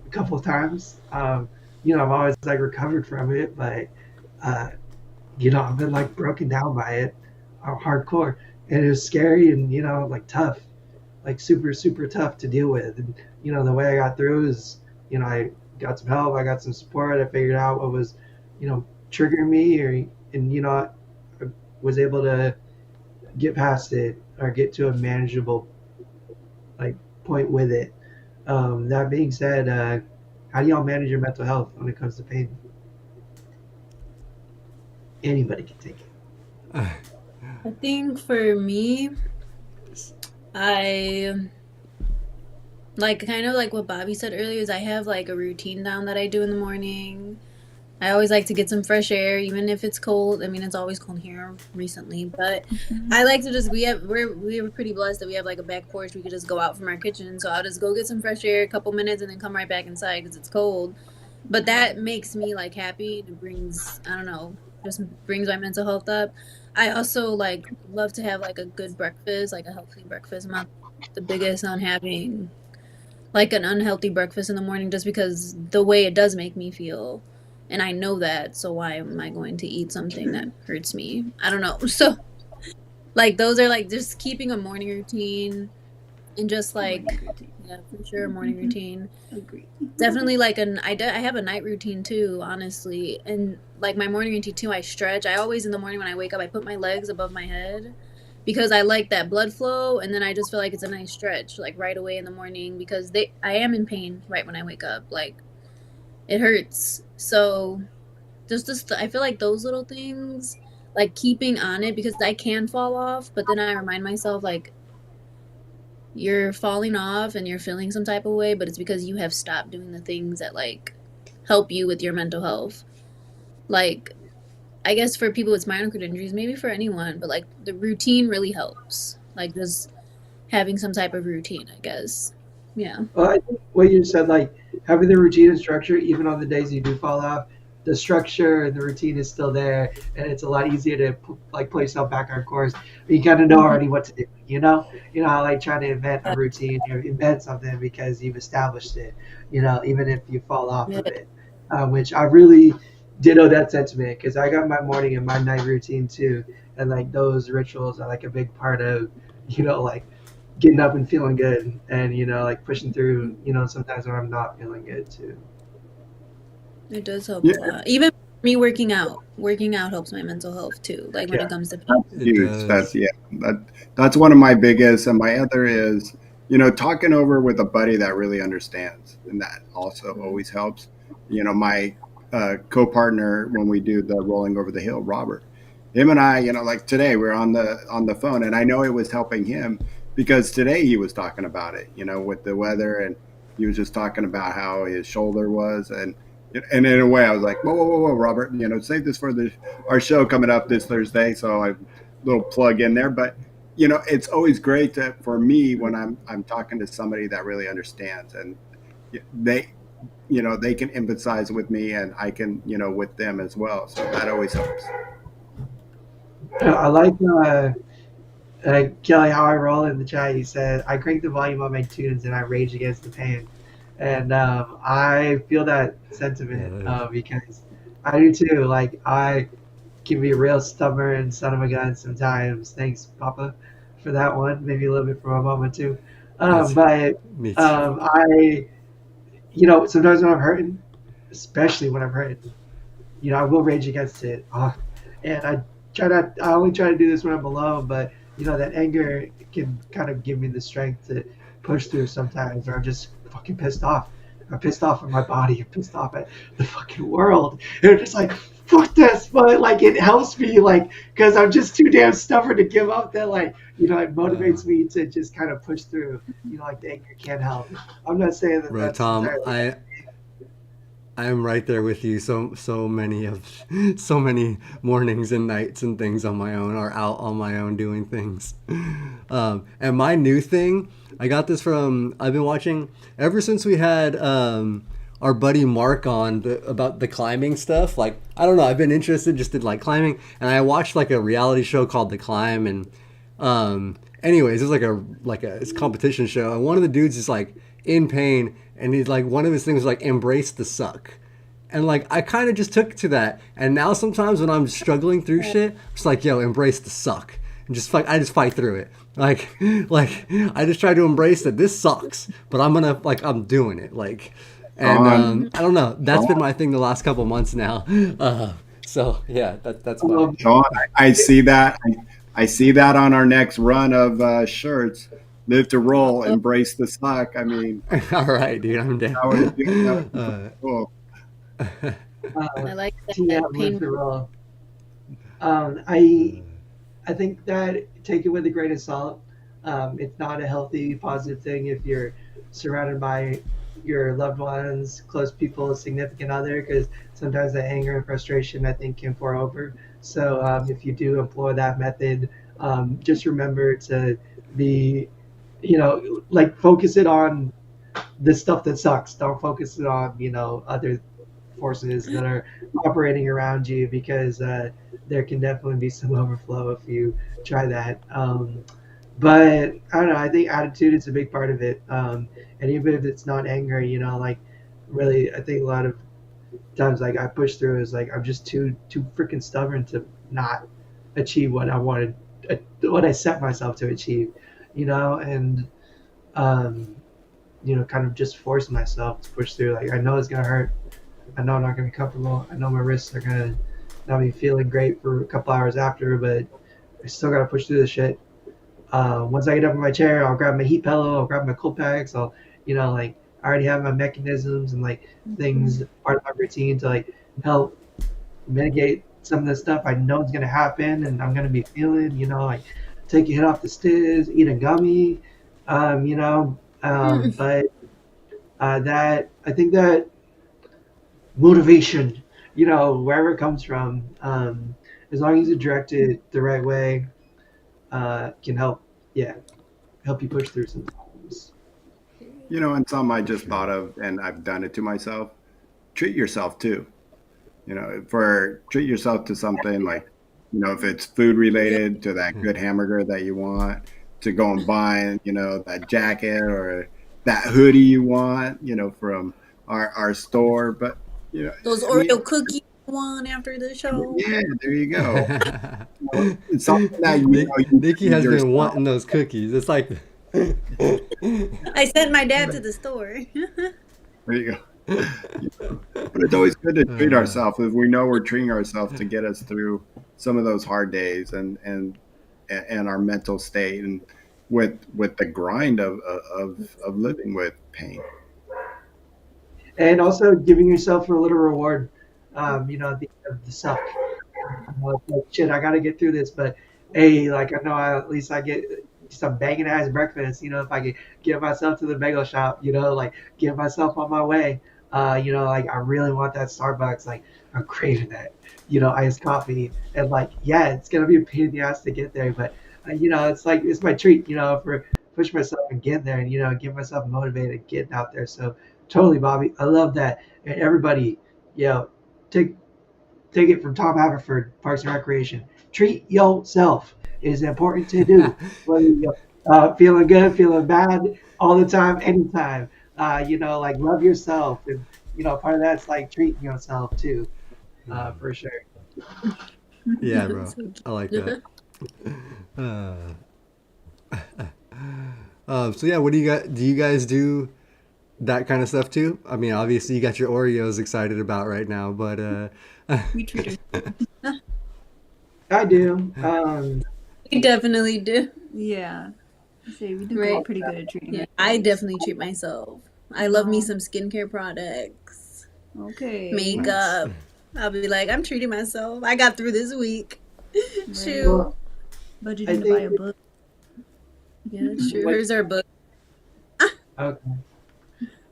a couple of times. I've always like recovered from it, but I've been like broken down by it, hardcore, and it was scary and like tough, like super super tough to deal with. And the way I got through is I got some help, I got some support, I figured out what was triggering me, and I was able to get past it or get to a manageable like point with it. That being said, how do y'all manage your mental health when it comes to pain? Anybody can take it. I think for me, I like kind of like what Bobby said earlier is I have like a routine down that I do in the morning. I always like to get some fresh air, even if it's cold. I mean, it's always cold here recently, but I like to just we're pretty blessed that we have like a back porch. We could just go out from our kitchen, so I'll just go get some fresh air, a couple minutes, and then come right back inside because it's cold. But that makes me like happy. It brings I don't know, just brings my mental health up. I also like love to have like a good breakfast, like a healthy breakfast. I'm not the biggest on having like an unhealthy breakfast in the morning just because the way it does make me feel. And I know that, so why am I going to eat something that hurts me? I don't know. So, like, those are like just keeping a morning routine and just like, yeah, for sure, a morning routine. Agree. Definitely like I have a night routine too, honestly. And like my morning routine too, I stretch. I always in the morning when I wake up, I put my legs above my head because I like that blood flow, and then I just feel like it's a nice stretch like right away in the morning because I am in pain right when I wake up. Like it hurts. So just I feel like those little things, like keeping on it because I can fall off, but then I remind myself like you're falling off and you're feeling some type of way, but it's because you have stopped doing the things that like help you with your mental health. Like I guess for people with spinal cord injuries, maybe for anyone, but like the routine really helps. Like just having some type of routine, I guess. Yeah. Well, I think what you said, like having the routine and structure, even on the days you do fall off, the structure and the routine is still there, and it's a lot easier to like put yourself back on course. You kind of know already what to do. I like trying to invent a routine or invent something because you've established it. Even if you fall off of it, which I really ditto that sentiment because I got my morning and my night routine too, and like those rituals are like a big part of like getting up and feeling good and like pushing through sometimes when I'm not feeling good too. It does help Yeah. a lot. Even Me working out helps my mental health too. Like when Yeah, it comes to pain. that's It huge. does. That's one of my biggest, and my other is talking over with a buddy that really understands, and that also always helps. My co-partner when we do the rolling over the hill, Robert, him and I, like today we're on the phone, and I know it was helping him because today he was talking about it, with the weather, and he was just talking about how his shoulder was, and in a way, I was like, whoa, whoa, whoa, whoa, Robert, save this for our show coming up this Thursday. So I little plug in there, but it's always great for me when I'm talking to somebody that really understands, and they they can empathize with me, and I can with them as well. So that always helps. I like Kelly, how I roll in the chat. You said I crank the volume on my tunes and I rage against the pain, and I feel that sentiment Yeah. because I do too. Like I can be a real stubborn son of a gun sometimes. Thanks, Papa, for that one. Maybe a little bit for my mama too. That's But me too. I, sometimes when I'm hurting, especially when I'm hurting, I will rage against it. And I only try to do this when I'm alone, but that anger can kind of give me the strength to push through sometimes, or I'm just fucking pissed off. I'm pissed off at my body. I'm pissed off at the fucking world. And I'm just like, fuck this. But like, it helps me, like, because I'm just too damn stubborn to give up that, like, it motivates me to just kind of push through. Like the anger can't help. I'm not saying that Bro, that's Tom, entirely. I am right there with you. So many mornings and nights and things on my own, or out on my own doing things. And my new thing, I got this from I've been watching ever since we had our buddy Mark on about the climbing stuff. Like I don't know, I've been interested just in like climbing, and I watched like a reality show called The Climb, and anyways, it's like a it's a competition show, and one of the dudes is like in pain, and he's like one of his things was like embrace the suck. And like I kind of just took to that, and now sometimes when I'm struggling through shit, it's like yo, embrace the suck, and just fight. I just fight through it. Like I just try to embrace that this sucks, but I'm doing it. Like, and Sean, I don't know. That's been Sean, my thing the last couple months now. So yeah, that's my. Um, Sean, I see that. I see that on our next run of shirts. Live to roll, embrace the suck. I mean, All right, dude, I'm down. that would be Uh, cool. uh, I like TM that live pain. the role. I think that take it with a grain of salt. It's not a healthy, positive thing if you're surrounded by your loved ones, close people, significant other, because sometimes the anger and frustration, I think, can pour over. So if you do employ that method, just remember to be, like focus it on the stuff that sucks. Don't focus it on, other forces that are operating around you because there can definitely be some overflow if you try that. But I don't know. I think attitude is a big part of it. And even if it's not anger, like really, I think a lot of times like I push through is like I'm just too freaking stubborn to not achieve what I wanted, what I set myself to achieve, and um, kind of just force myself to push through. Like I know it's gonna hurt. I know I'm not gonna be comfortable. I know my wrists are gonna not be feeling great for a couple hours after, but I still gotta push through this shit. Once I get up in my chair, I'll grab my heat pillow, I'll grab my cold packs, like I already have my mechanisms and like things part of my routine to like help mitigate some of the stuff I know is gonna happen and I'm gonna be feeling, like take a hit off the stairs, eat a gummy, but that I think that motivation, wherever it comes from, as long as you direct it the right way, can help, yeah, help you push through sometimes. And something I just thought of, and I've done it to myself. Treat yourself too. For treat yourself to something like, if it's food Yeah. related, to that good hamburger that you want, to go and buy, that jacket or that hoodie you want, from our store. But, Those I mean, Oreo cookies you want after the show. yeah, there you go. It's something that, you Nikki feed has been yourself. wanting those cookies. It's like I sent my dad to the store. There you go. But it's always good to treat ourselves if we know we're treating ourselves to get us through some of those hard days and our mental state and with the grind of living with pain. And also giving yourself a little reward, at the end of the suck. Like, shit, I got to get through this, but hey, like I know at least I get some banging ass breakfast. If I could get myself to the bagel shop, like get myself on my way. Like I really want that Starbucks. Like I'm craving that, iced coffee, and like yeah, it's gonna be a pain in the ass to get there, but it's like it's my treat. For push myself and get there, and get myself motivated getting out there. So totally, Bobby, I love that, and everybody, take take it from Tom Haverford, Parks and Recreation. Treat yourself. It is important to do. Whether you're feeling good, feeling bad, all the time, anytime. Like love yourself. And, part of that's like treating yourself too, for sure. Yeah, bro. So I like that. Uh, so yeah, what do you guys do? You guys do that kind of stuff too? I mean, obviously you got your Oreos excited about right now, but We treat her. I do. we definitely do. Yeah. I say we do Right. pretty good at treating Yeah, her. I definitely treat myself. I love me some skincare products, Okay. makeup. I'll be like, I'm treating myself. I got through this week. Shoot. Well, I Budgeting to buy a think. book. Yeah, that's true. What, Here's our book. okay.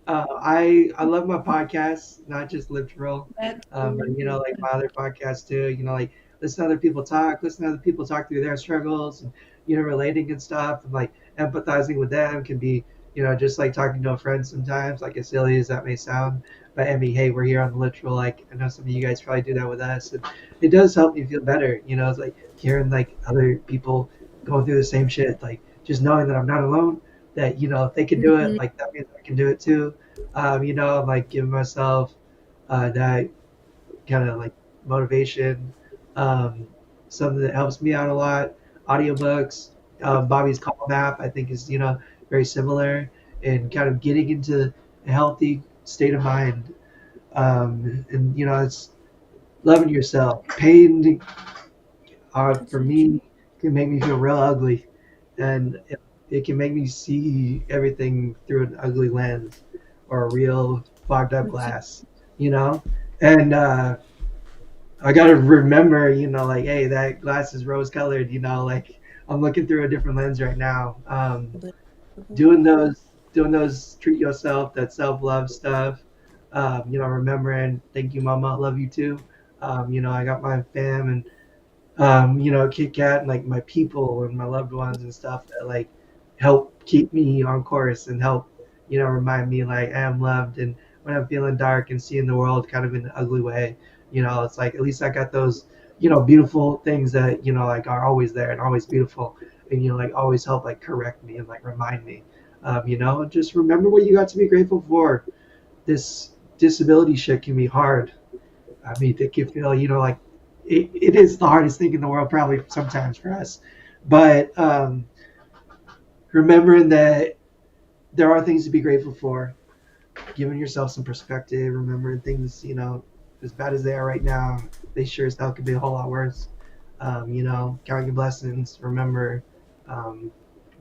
I love my podcasts, not just Literal, That but like my other podcasts too. Like listen to other people talk, listen to other people talk through their struggles, and relating and stuff, and like empathizing with them can be just like talking to a friend sometimes, like as silly as that may sound. But I mean, hey, we're here on the Literal. Like I know some of you guys probably do that with us, and it does help me feel better. It's like hearing like other people going through the same shit, like just knowing that I'm not alone. That if they can do it, like that means I can do it too. I'm like giving myself that kind of like motivation. Um, Something that helps me out a lot. Audiobooks, Bobby's Calm app, I think is very similar and kind of getting into a healthy state of mind. And it's loving yourself. Pain, for me, can make me feel real ugly, and it can make me see everything through an ugly lens or a real fogged up glass, you know? And I got to remember, like, hey, that glass is rose colored, like I'm looking through a different lens right now. Doing those treat yourself, that self love stuff. Remembering, thank you, mama, love you too. I got my fam and Kit Kat and like my people and my loved ones and stuff that like help keep me on course and help, remind me like I am loved. And when I'm feeling dark and seeing the world kind of in an ugly way, it's like at least I got those, beautiful things that, like are always there and always beautiful and, like always help like correct me and like remind me, just remember what you got to be grateful for. This disability shit can be hard. I mean, they can feel, like it is the hardest thing in the world, probably sometimes for us. But remembering that there are things to be grateful for, giving yourself some perspective, remembering things, as bad as they are right now, they sure as hell could be a whole lot worse. Counting your blessings, remember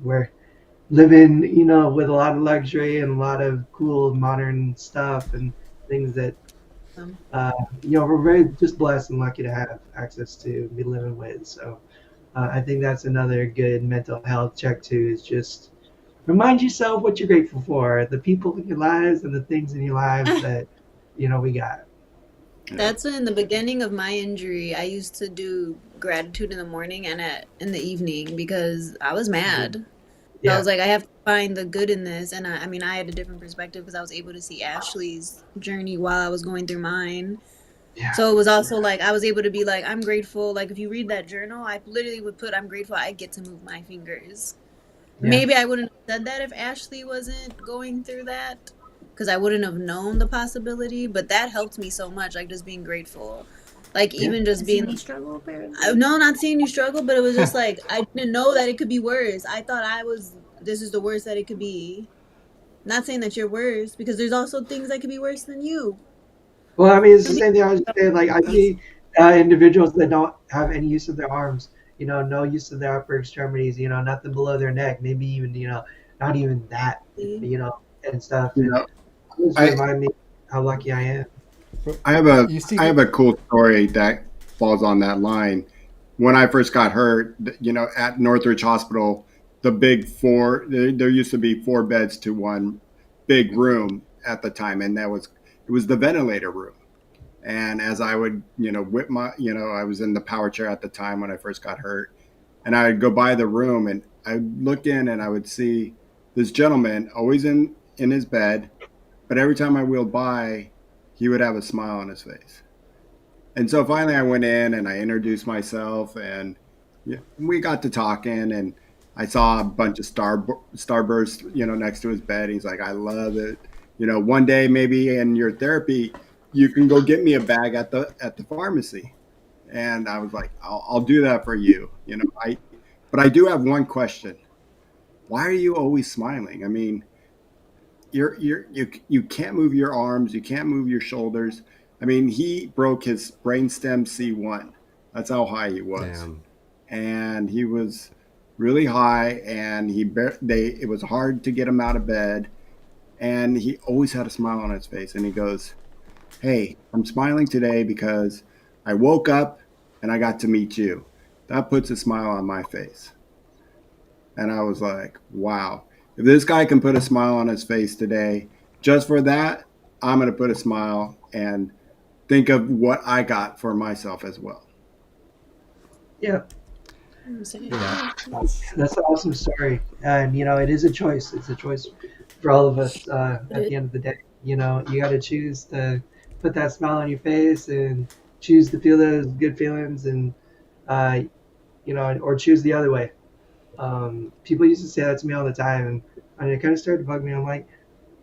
we're living, with a lot of luxury and a lot of cool modern stuff and things that we're very just blessed and lucky to have access to be living with. So I think that's another good mental health check too. Is just remind yourself what you're grateful for, the people in your lives and the things in your lives that we got. That's in the beginning of my injury. I used to do gratitude in the morning and in the evening because I was mad. So I Yeah, was like, I have to find the good in this. And I mean, I had a different perspective because I was able to see Ashley's journey while I was going through mine. yeah, So it was also like, I was able to be like, I'm grateful. Like, if you read that journal, I literally would put, I'm grateful I get to move my fingers. yeah, Maybe I wouldn't have said that if Ashley wasn't going through that because I wouldn't have known the possibility. But that helped me so much, like just being grateful. Like, yeah. even just being, me struggle apparently. no, not seeing you struggle, but it was just like, I didn't know that it could be worse. I thought this is the worst that it could be. Not saying that you're worse, because there's also things that could be worse than you. Well, I mean, it's the same thing I was saying. Like, I see individuals that don't have any use of their arms, no use of their upper extremities, nothing below their neck, maybe even, not even that, and stuff. You And know, just I remind me how lucky I am. I have a You see, I have a cool story that falls on that line. When I first got hurt, at Northridge Hospital, the big four, there used to be 4 beds to one big room at the time, and it was the ventilator room. And as I would, whip I was in the power chair at the time when I first got hurt, and I'd go by the room and I'd look in and I would see this gentleman always in his bed, but every time I wheeled by, he would have a smile on his face. And so finally, I went in and I introduced myself, and yeah, we got to talking. And I saw a bunch of starbursts, next to his bed. He's like, "I love it. One day maybe in your therapy, you can go get me a bag at the pharmacy." And I was like, "I'll do that for you." But I do have one question. Why are you always smiling? I mean, you can't move your arms, you can't move your shoulders. I mean, he broke his brainstem C1. That's how high he was, damn. and he was really high, and it was hard to get him out of bed, and he always had a smile on his face, and he goes, "Hey, I'm smiling today because I woke up and I got to meet you. That puts a smile on my face." And I was like, wow, if this guy can put a smile on his face today, just for that, I'm going to put a smile and think of what I got for myself as well. Yeah, Yeah, that's that's an awesome story. And, it is a choice. It's a choice for all of us at the end of the day. You got to choose to put that smile on your face and choose to feel those good feelings and, uh, or choose the other way. People used to say that to me all the time, and it kind of started to bug me. I'm like,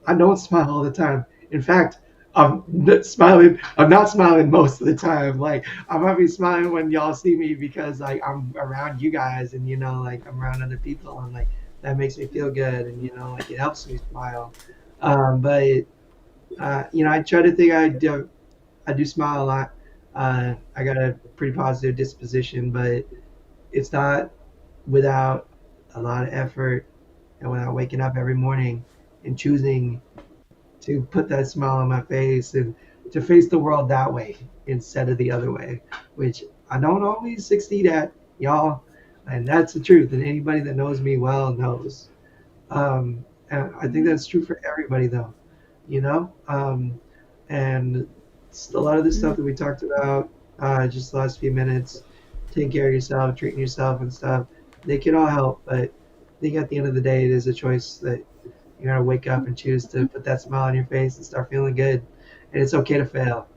I don't smile all the time. In fact, I'm not smiling. I'm not smiling most of the time. Like, I might be smiling when y'all see me because like I'm around you guys, and like I'm around other people, and like that makes me feel good, and like it helps me smile. But I try to think I do smile a lot. I got a pretty positive disposition, but it's not without a lot of effort and without waking up every morning and choosing to put that smile on my face and to face the world that way instead of the other way, which I don't always succeed at, y'all. And that's the truth. And anybody that knows me well knows. And I think that's true for everybody, though, you know? And a lot of the stuff that we talked about just the last few minutes, taking care of yourself, treating yourself and stuff, they can all help. But I think at the end of the day, it is a choice that you gotta wake up and choose to put that smile on your face and start feeling good. And it's okay to fail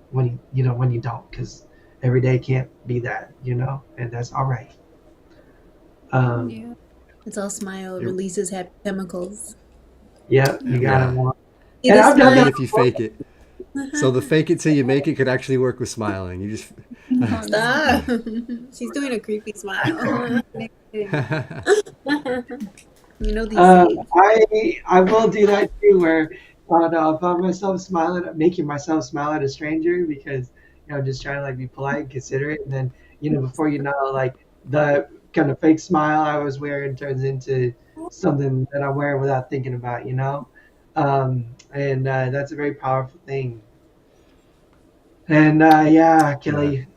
when you don't, because every day can't be that, and that's all right. Um, Yeah. It's all smile. It releases happy chemicals. yeah, you gotta yeah. want. See And the I've done Even that smile? if you before. fake it. So the fake it till you make it could actually work with smiling. You just Stop. She's doing a creepy smile. You know these days. I will do that too, where I find myself smiling, making myself smile at a stranger because just trying to like be polite and considerate, and then before you know, like the kind of fake smile I was wearing turns into something that I'm wearing without thinking about. And that's a very powerful thing. And yeah, yeah. Kelly,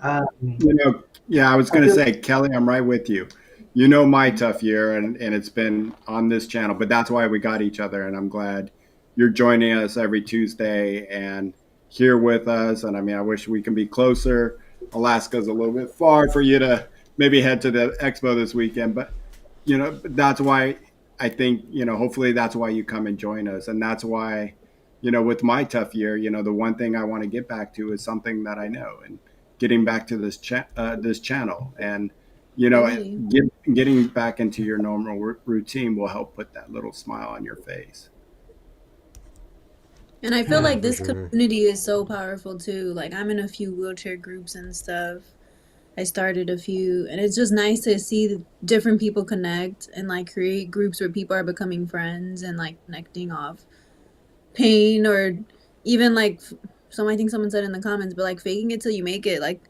Yeah, I was I going to feel say, Kelly, I'm right with you. You know my tough year, and it's been on this channel, but that's why we got each other, and I'm glad you're joining us every Tuesday and here with us. And I mean, I wish we can be closer. Alaska's a little bit far for you to maybe head to the expo this weekend, but that's why I think hopefully that's why you come and join us, and that's why with my tough year, the one thing I want to get back to is something that I know, and getting back to this channel, and Really. getting back into your normal routine will help put that little smile on your face. And I feel Yeah, like for this sure. community is so powerful too. Like I'm in a few wheelchair groups and stuff. I started a few, and it's just nice to see different people connect and like create groups where people are becoming friends and like connecting off pain, or even like some, I think someone said in the comments, but like faking it till you make it. Like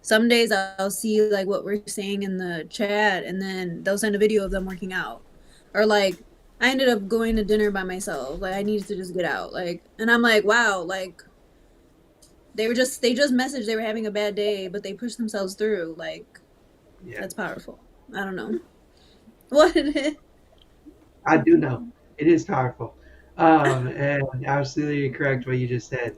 some days I'll see like what we're saying in the chat, and then they'll send a video of them working out, or like I ended up going to dinner by myself. Like I needed to just get out. Like, and I'm like, wow, like they just messaged they were having a bad day, but they pushed themselves through. Like Yeah, that's powerful. I don't know what it is. I do know it is powerful, and absolutely correct what you just said.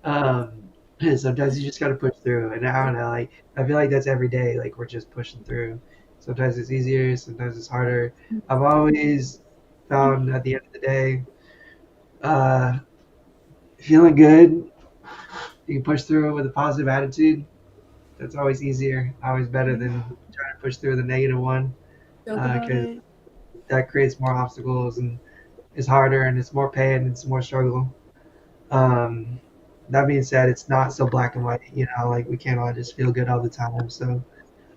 And sometimes you just got to push through, and I don't know, like I feel like that's every day. Like we're just pushing through. Sometimes it's easier, sometimes it's harder. I've always found at the end of the day, uh, feeling good, you can push through with a positive attitude. That's always easier, always better than trying to push through the negative one, Joke about because it. that creates more obstacles and it's harder and it's more pain and it's more struggle. Um, that being said, it's not so black and white. Like we can't all just feel good all the time. So,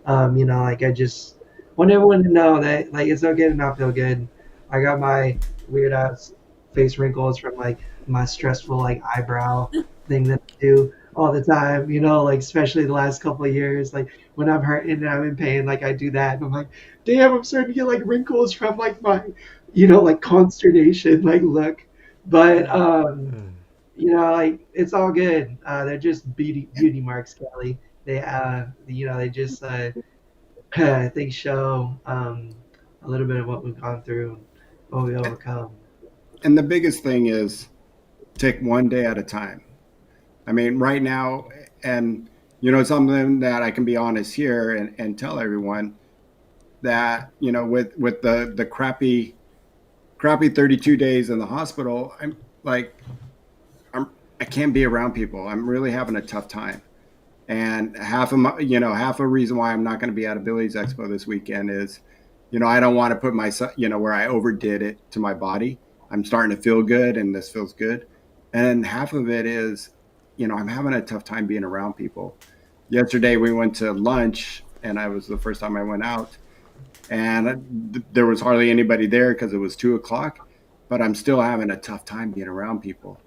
like I just want everyone to know that like it's okay to not feel good. I got my weird ass face wrinkles from like my stressful like eyebrow thing that I do all the time. Like especially the last couple of years, like when I'm hurting and I'm in pain, like I do that. And I'm like, damn, I'm starting to get like wrinkles from like my, like consternation, like look. But like it's all good. They're just beauty marks, Kelly. They just I think show a little bit of what we've gone through, what we overcome. And the biggest thing is take one day at a time. I mean, right now, and something that I can be honest here and tell everyone that with the crappy 32 days in the hospital, I'm like I can't be around people. I'm really having a tough time. And half a reason why I'm not going to be at Abilities Expo this weekend is, I don't want to put myself, where I overdid it to my body. I'm starting to feel good and this feels good. And half of it is, I'm having a tough time being around people. Yesterday we went to lunch and I was the first time I went out and there was hardly anybody there because it was 2 o'clock, but I'm still having a tough time being around people.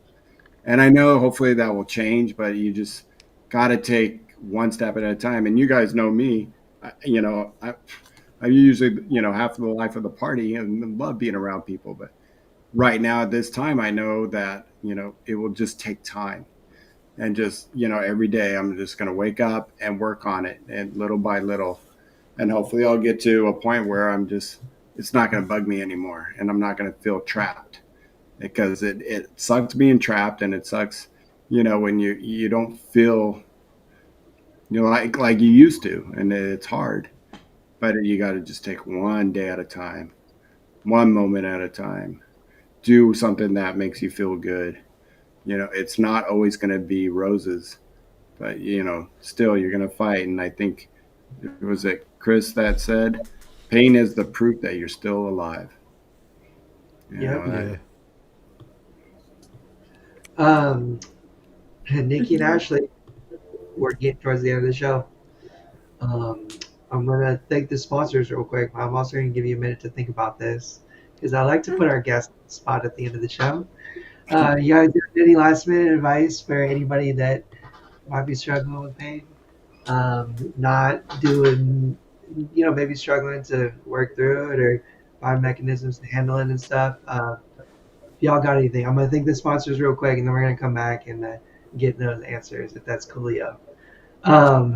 And I know hopefully that will change, but you just got to take one step at a time. And you guys know me, I usually, half the life of the party and love being around people. But right now at this time, I know that, it will just take time. And just, every day I'm just going to wake up and work on it and little by little. And hopefully I'll get to a point where it's not going to bug me anymore and I'm not going to feel trapped because it sucks being trapped and it sucks, when you don't feel, like you used to, and it's hard, but you got to just take one day at a time, one moment at a time, do something that makes you feel good. It's not always going to be roses, but still you're going to fight. And I think was it Chris that said, pain is the proof that you're still alive. Yep. Yeah. Nikki and Ashley, we're getting towards the end of the show. I'm gonna thank the sponsors real quick. I'm also gonna give you a minute to think about this because I like to put our guests on the spot at the end of the show. You guys have any last minute advice for anybody that might be struggling with pain? Not doing, maybe struggling to work through it or find mechanisms to handle it and stuff. If y'all got anything, I'm gonna thank the sponsors real quick, and then we're gonna come back and get those answers if that's coolio.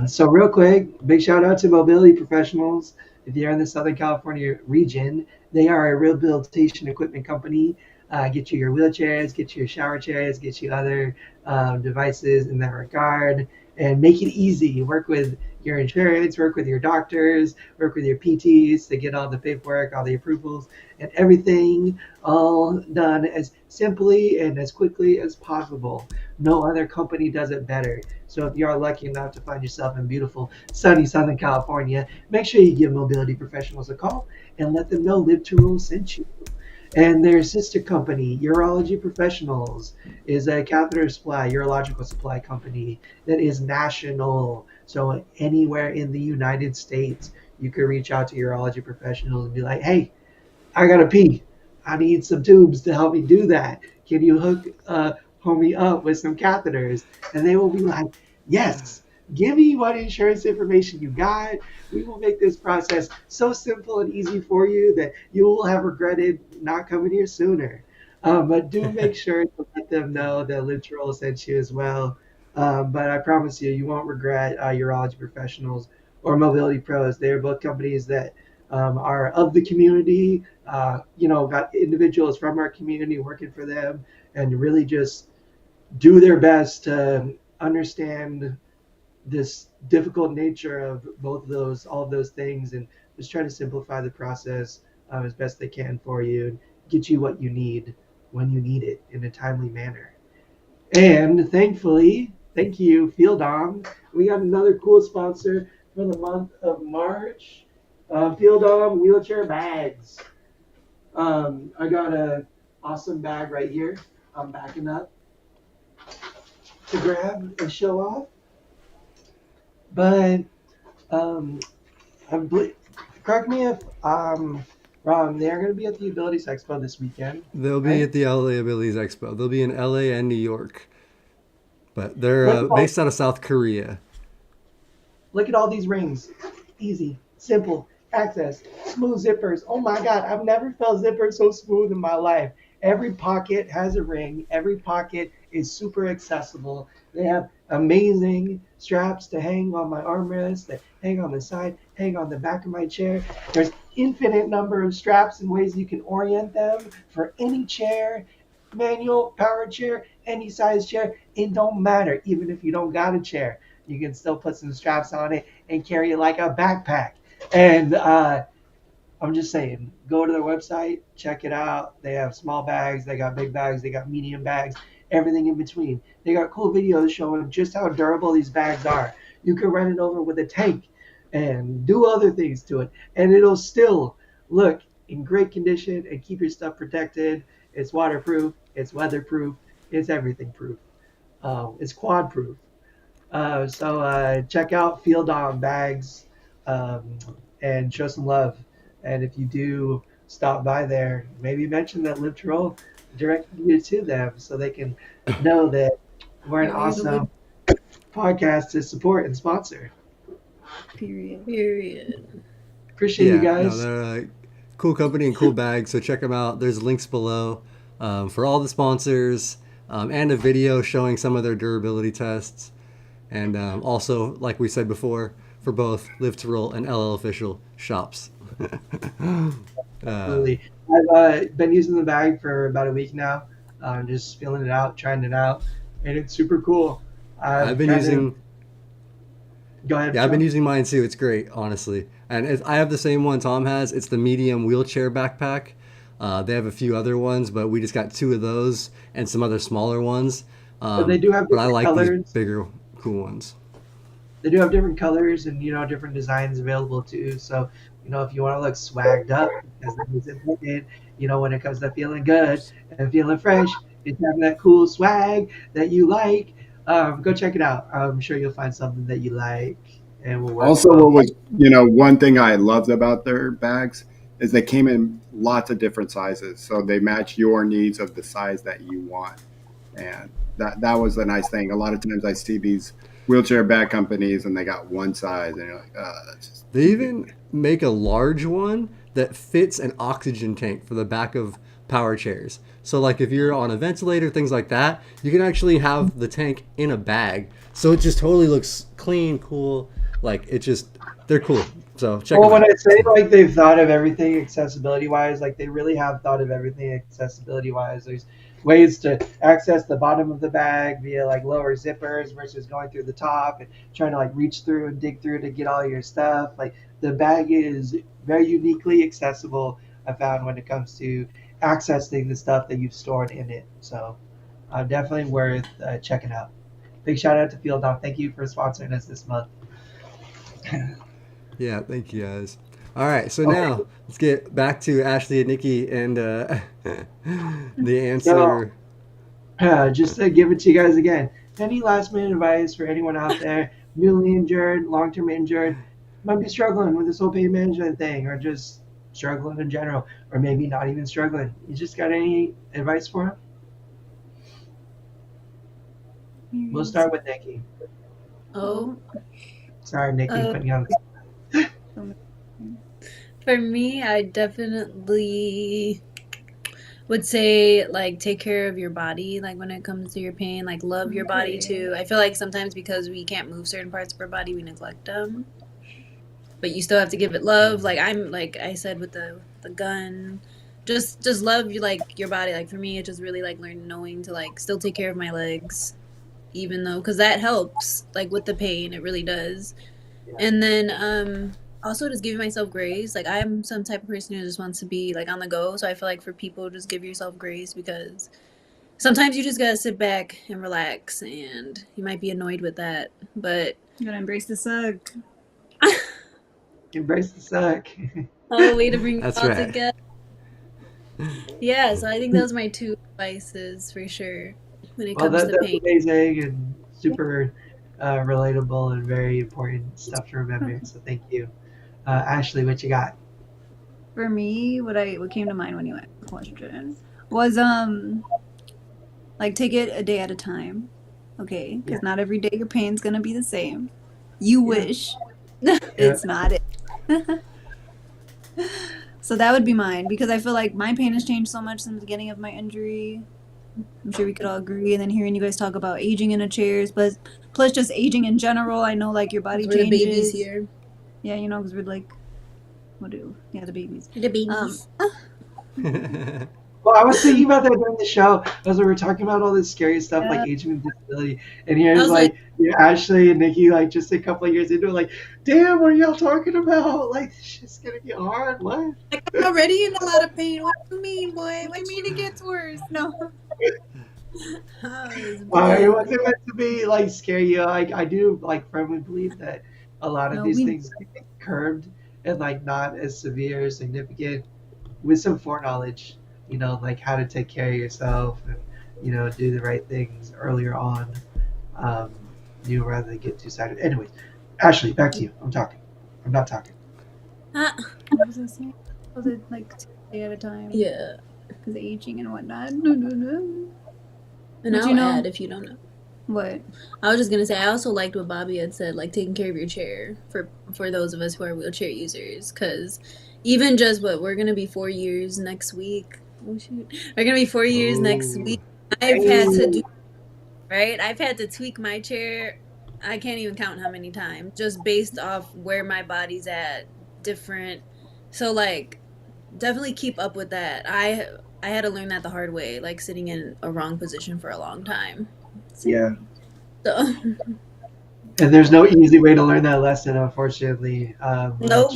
So real quick, big shout out to Mobility Professionals. If you're in the Southern California region, they are a rehabilitation equipment company. Get you your wheelchairs, get you your shower chairs, get you other devices in that regard, and make it easy. You work with your insurance, work with your doctors, work with your PTs to get all the paperwork, all the approvals, and everything all done as simply and as quickly as possible. No other company does it better. So if you are lucky enough to find yourself in beautiful, sunny Southern California, make sure you give Mobility Professionals a call and let them know Live to Rule sent you. And their sister company, Urology Professionals, is a catheter supply, urological supply company that is national. So anywhere in the United States, you can reach out to urology professionals and be like, hey, I gotta pee. I need some tubes to help me do that. Can you hook me up with some catheters? And they will be like, yes. Give me what insurance information you got. We will make this process so simple and easy for you that you will have regretted not coming here sooner. But do make sure to let them know that Literal sent you as well. But I promise you, you won't regret Urology Professionals or Mobility Pros. They are both companies that are of the community, got individuals from our community working for them and really just do their best to understand this difficult nature of both of those, all of those things, and just try to simplify the process as best they can for you and get you what you need when you need it in a timely manner. And thankfully, thank you, Feeldom. We got another cool sponsor for the month of March. Feeldom wheelchair bags. I got a awesome bag right here. I'm backing up to grab and show off. But um, correct me if I'm wrong. They're going to be at the Abilities Expo this weekend. They'll be right? at the LA Abilities Expo. They'll be in LA and New York, but they're Look at all- based out of South Korea. Look at all these rings. Easy, simple, access, smooth zippers. Oh my God, I've never felt zippers so smooth in my life. Every pocket has a ring. Every pocket is super accessible. They have amazing straps to hang on my armrest, that hang on the side, hang on the back of my chair. There's infinite number of straps and ways you can orient them for any chair, manual, power chair, any size chair. It don't matter, even if you don't got a chair. You can still put some straps on it and carry it like a backpack. And I'm just saying, go to their website, check it out. They have small bags, they got big bags, they got medium bags, everything in between. They got cool videos showing just how durable these bags are. You can run it over with a tank and do other things to it, and it'll still look in great condition and keep your stuff protected. It's waterproof, it's weatherproof, it's everything proof. It's quad proof. So check out Feeldom bags and show some love. And if you do stop by there, maybe mention that Literal directed you to them so they can know that we're an awesome podcast to support and sponsor. Period. Appreciate you guys. No, they're a cool company and cool bags, so check them out. There's links below for all the sponsors and a video showing some of their durability tests. And also, like we said before, for both Live to Roll and LL Official shops. Absolutely. I've been using the bag for about a week now. Just feeling it out, trying it out, and it's super cool. I've been using. Go ahead. Yeah, I've been Sean. using mine too. It's great, honestly. And I have the same one Tom has. It's the medium wheelchair backpack. They have a few other ones, but we just got 2 of those and some other smaller ones. But they do have But I different like colors. these bigger, cool ones. They do have different colors and different designs available too. So if you want to look swagged up, because that is important. When it comes to feeling good and feeling fresh, it's having that cool swag that you like. Go check it out. I'm sure you'll find something that you like, and will work. Also, well. what was one thing I loved about their bags is they came in lots of different sizes, so they match your needs of the size that you want, and that was a nice thing. A lot of times I see these wheelchair bag companies and they got one size, and you're like, that's just. They even make a large one that fits an oxygen tank for the back of power chairs. So like if you're on a ventilator, things like that, you can actually have the tank in a bag. So it just totally looks clean, cool. Like they're cool. So check Well, them when out. I say like they've thought of everything accessibility wise, like they really have thought of everything accessibility wise. There's ways to access the bottom of the bag via like lower zippers versus going through the top and trying to like reach through and dig through to get all your stuff. Like the bag is very uniquely accessible, I found, when it comes to accessing the stuff that you've stored in it. So definitely worth checking out. Big shout out to Feeldom. Thank you for sponsoring us this month. Yeah, thank you guys. All right, so now let's get back to Ashley and Nikki and the answer. Just to give it to you guys again. Any last minute advice for anyone out there newly injured, long-term injured, might be struggling with this whole pain management thing, or just struggling in general, or maybe not even struggling. You just got any advice for him? We'll start with Nikki. Oh, Sorry, Nikki, uh, putting you on. for me, I definitely would say like take care of your body, like when it comes to your pain, like love your body too. I feel like sometimes because we can't move certain parts of our body, we neglect them. But you still have to give it love. Like I'm like I said with the gun, just love you like your body. Like for me, it just really like learning knowing to like still take care of my legs, even though because that helps like with the pain, it really does. And then also just giving myself grace. Like I'm some type of person who just wants to be like on the go. So I feel like for people, just give yourself grace because sometimes you just gotta sit back and relax, and you might be annoyed with that, but You gotta embrace the suck. Embrace the suck. oh, way to bring it That's all right. together. Yeah, so I think those are my two advices for sure when it Well, comes to that's pain. amazing and super relatable and very important stuff to remember. So thank you, Ashley. What you got? For me, what came to mind when you asked the question was like take it a day at a time, okay? Because not every day your pain's gonna be the same. You wish it's not it. So that would be mine because I feel like my pain has changed so much since the beginning of my injury. I'm sure we could all agree. And then hearing you guys talk about aging in a chairs, but plus just aging in general, I know like your body We're the changes. babies here. Yeah, you know, because we're like, the babies. The babies. Well, I was thinking about that during the show as we were talking about all this scary stuff like aging and disability. And here's was like Ashley and Nikki, like just a couple of years into it, like, damn, what are y'all talking about? Like, this shit's gonna get hard. What? like, I'm already in a lot of pain. What do you mean, boy? What do you mean it gets worse? No. It wasn't meant to be like scary. You know, I do like firmly believe that a lot of these things can be curbed and like not as severe or significant with some foreknowledge. You know, like how to take care of yourself and do the right things earlier on. Um, rather than get too excited. Anyways, Ashley, back to you. I'm talking. I'm not talking. What was I saying? Was it like a day at a time? Yeah. Because aging and whatnot. No. And I'll add if you don't know. What? I was just gonna say I also liked what Bobby had said, like taking care of your chair for those of us who are wheelchair users, because even just we're gonna be 4 years next week. Oh shoot, we're gonna be 4 years next week. I've had to tweak my chair. I can't even count how many times, just based off where my body's at, different. So like, definitely keep up with that. I had to learn that the hard way, like sitting in a wrong position for a long time. Yeah. So. And there's no easy way to learn that lesson, unfortunately. Nope.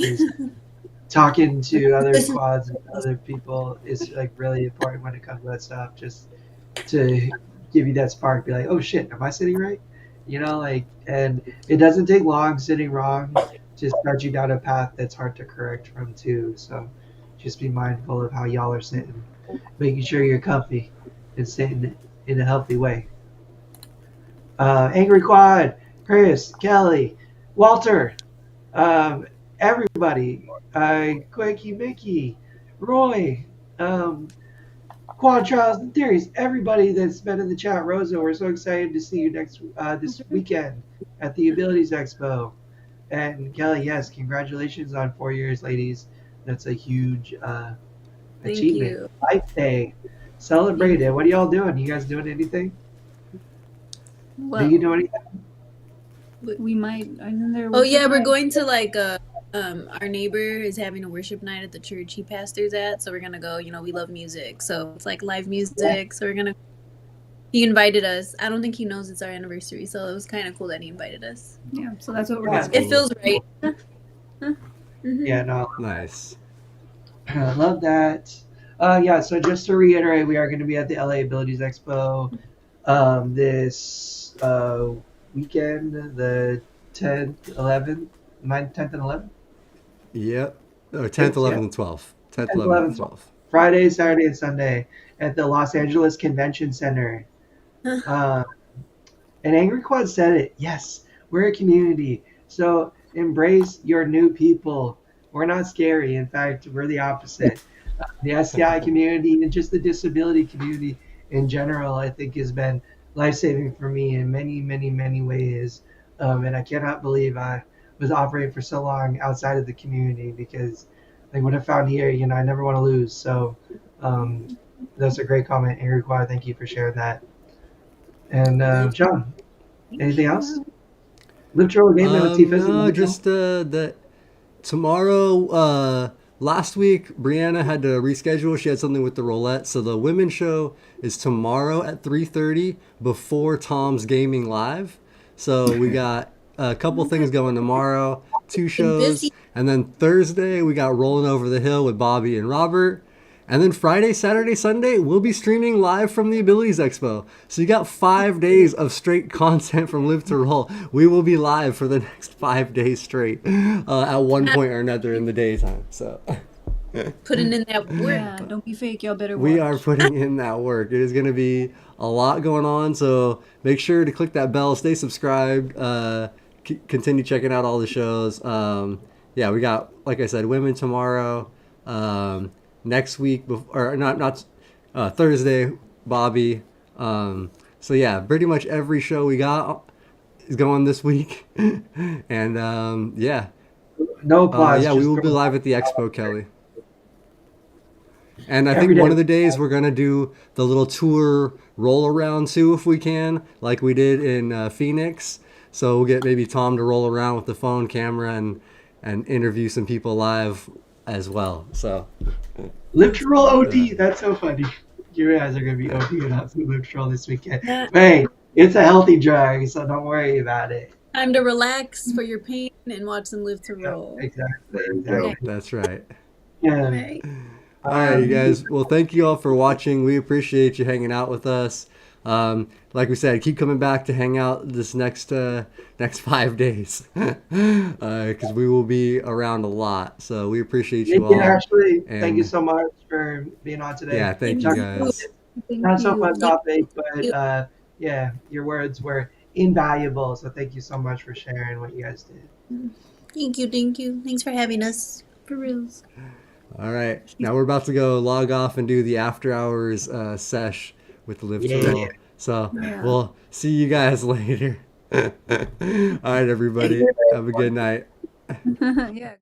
Talking to other quads and other people is like really important when it comes to that stuff. Just to give you that spark, be like, oh shit, am I sitting right? And it doesn't take long sitting wrong to start you down a path that's hard to correct from too. So just be mindful of how y'all are sitting, making sure you're comfy and sitting in a healthy way. Angry Quad, Chris, Kelly, Walter, everybody, Quakey Mickey, Roy, Quad Trials and Theories, everybody that's been in the chat. Rosa, we're so excited to see you this weekend at the Abilities Expo. And Kelly, yes, congratulations on 4 years, ladies. That's a huge achievement. You. Life Day. Celebrate it. What are y'all doing? You guys doing anything? Well, do you do anything? We might. We're going to like our neighbor is having a worship night at the church he pastors at, so we're gonna go. We love music, so it's like live music. So we're gonna. He invited us. I don't think he knows it's our anniversary, so it was kind of cool that he invited us. Yeah, so that's what we're doing. It feels right. Yeah, no. Nice. I love that. So just to reiterate, we are going to be at the LA Abilities Expo this weekend, the 10th, 11th, 9th, 10th, and 11th. Yep. 10th, 11th, and 12th. 10th, 11th, and 12th. Friday, Saturday, and Sunday at the Los Angeles Convention Center. And Angry Quad said it. Yes, We're a community. So embrace your new people. We're not scary. In fact, we're the opposite. The STI community and just the disability community in general, I think, has been life saving for me in many, many, many ways. And I cannot believe I was operating for so long outside of the community because, like, what I found here, I never want to lose. So, that's a great comment, Iroquois. Thank you for sharing that. And John, Thank anything else? you. Live Troll Gaming with Tifas. No, just that tomorrow. Last week, Brianna had to reschedule. She had something with the roulette, so the women's show is tomorrow at 3:30 before Tom's Gaming Live. So we got a couple things going tomorrow, two Been shows, busy. and then Thursday we got Rolling Over the Hill with Bobby and Robert. And then Friday, Saturday, Sunday, we'll be streaming live from the Abilities Expo. So you got 5 days of straight content from Live to Roll. We will be live for the next 5 days straight at one point or another in the daytime. So Putting in that work. Yeah, don't be fake. Y'all better watch. we are putting in that work. It is going to be a lot going on. So make sure to click that bell, stay subscribed, continue checking out all the shows. Yeah, we got, like I said, women tomorrow. Next week, or not Thursday, Bobby. So yeah, pretty much every show we got is going this week, and yeah, No applause. yeah, we just will be throw- live at the expo, Kelly. And I Every think day. one of the days we're gonna do the little tour roll around too, if we can, like we did in Phoenix. So we'll get maybe Tom to roll around with the phone camera and interview some people live as well. So. Live Troll OD. That's so funny. You guys are going to be ODing out some Live Troll this weekend. Yeah. Hey, it's a healthy drug, so don't worry about it. Time to relax for your pain and watch them Live to Roll. Exactly. go. That's right. Yeah. Right. All right, you guys. Well, thank you all for watching. We appreciate you hanging out with us. Like we said, keep coming back to hang out this next 5 days because we will be around a lot. So we appreciate you all. Ashley, And- thank you so much for being on today. Yeah, thank you Talk- guys. Thank Not so you. fun topic, but yeah, your words were invaluable. So thank you so much for sharing what you guys did. Thank you. Thank you. Thanks for having us. For reals. All right, now we're about to go log off and do the after hours sesh with the Live to Yeah. Roll. So Yeah. we'll see you guys later. All right, everybody. Have a good night. Yeah.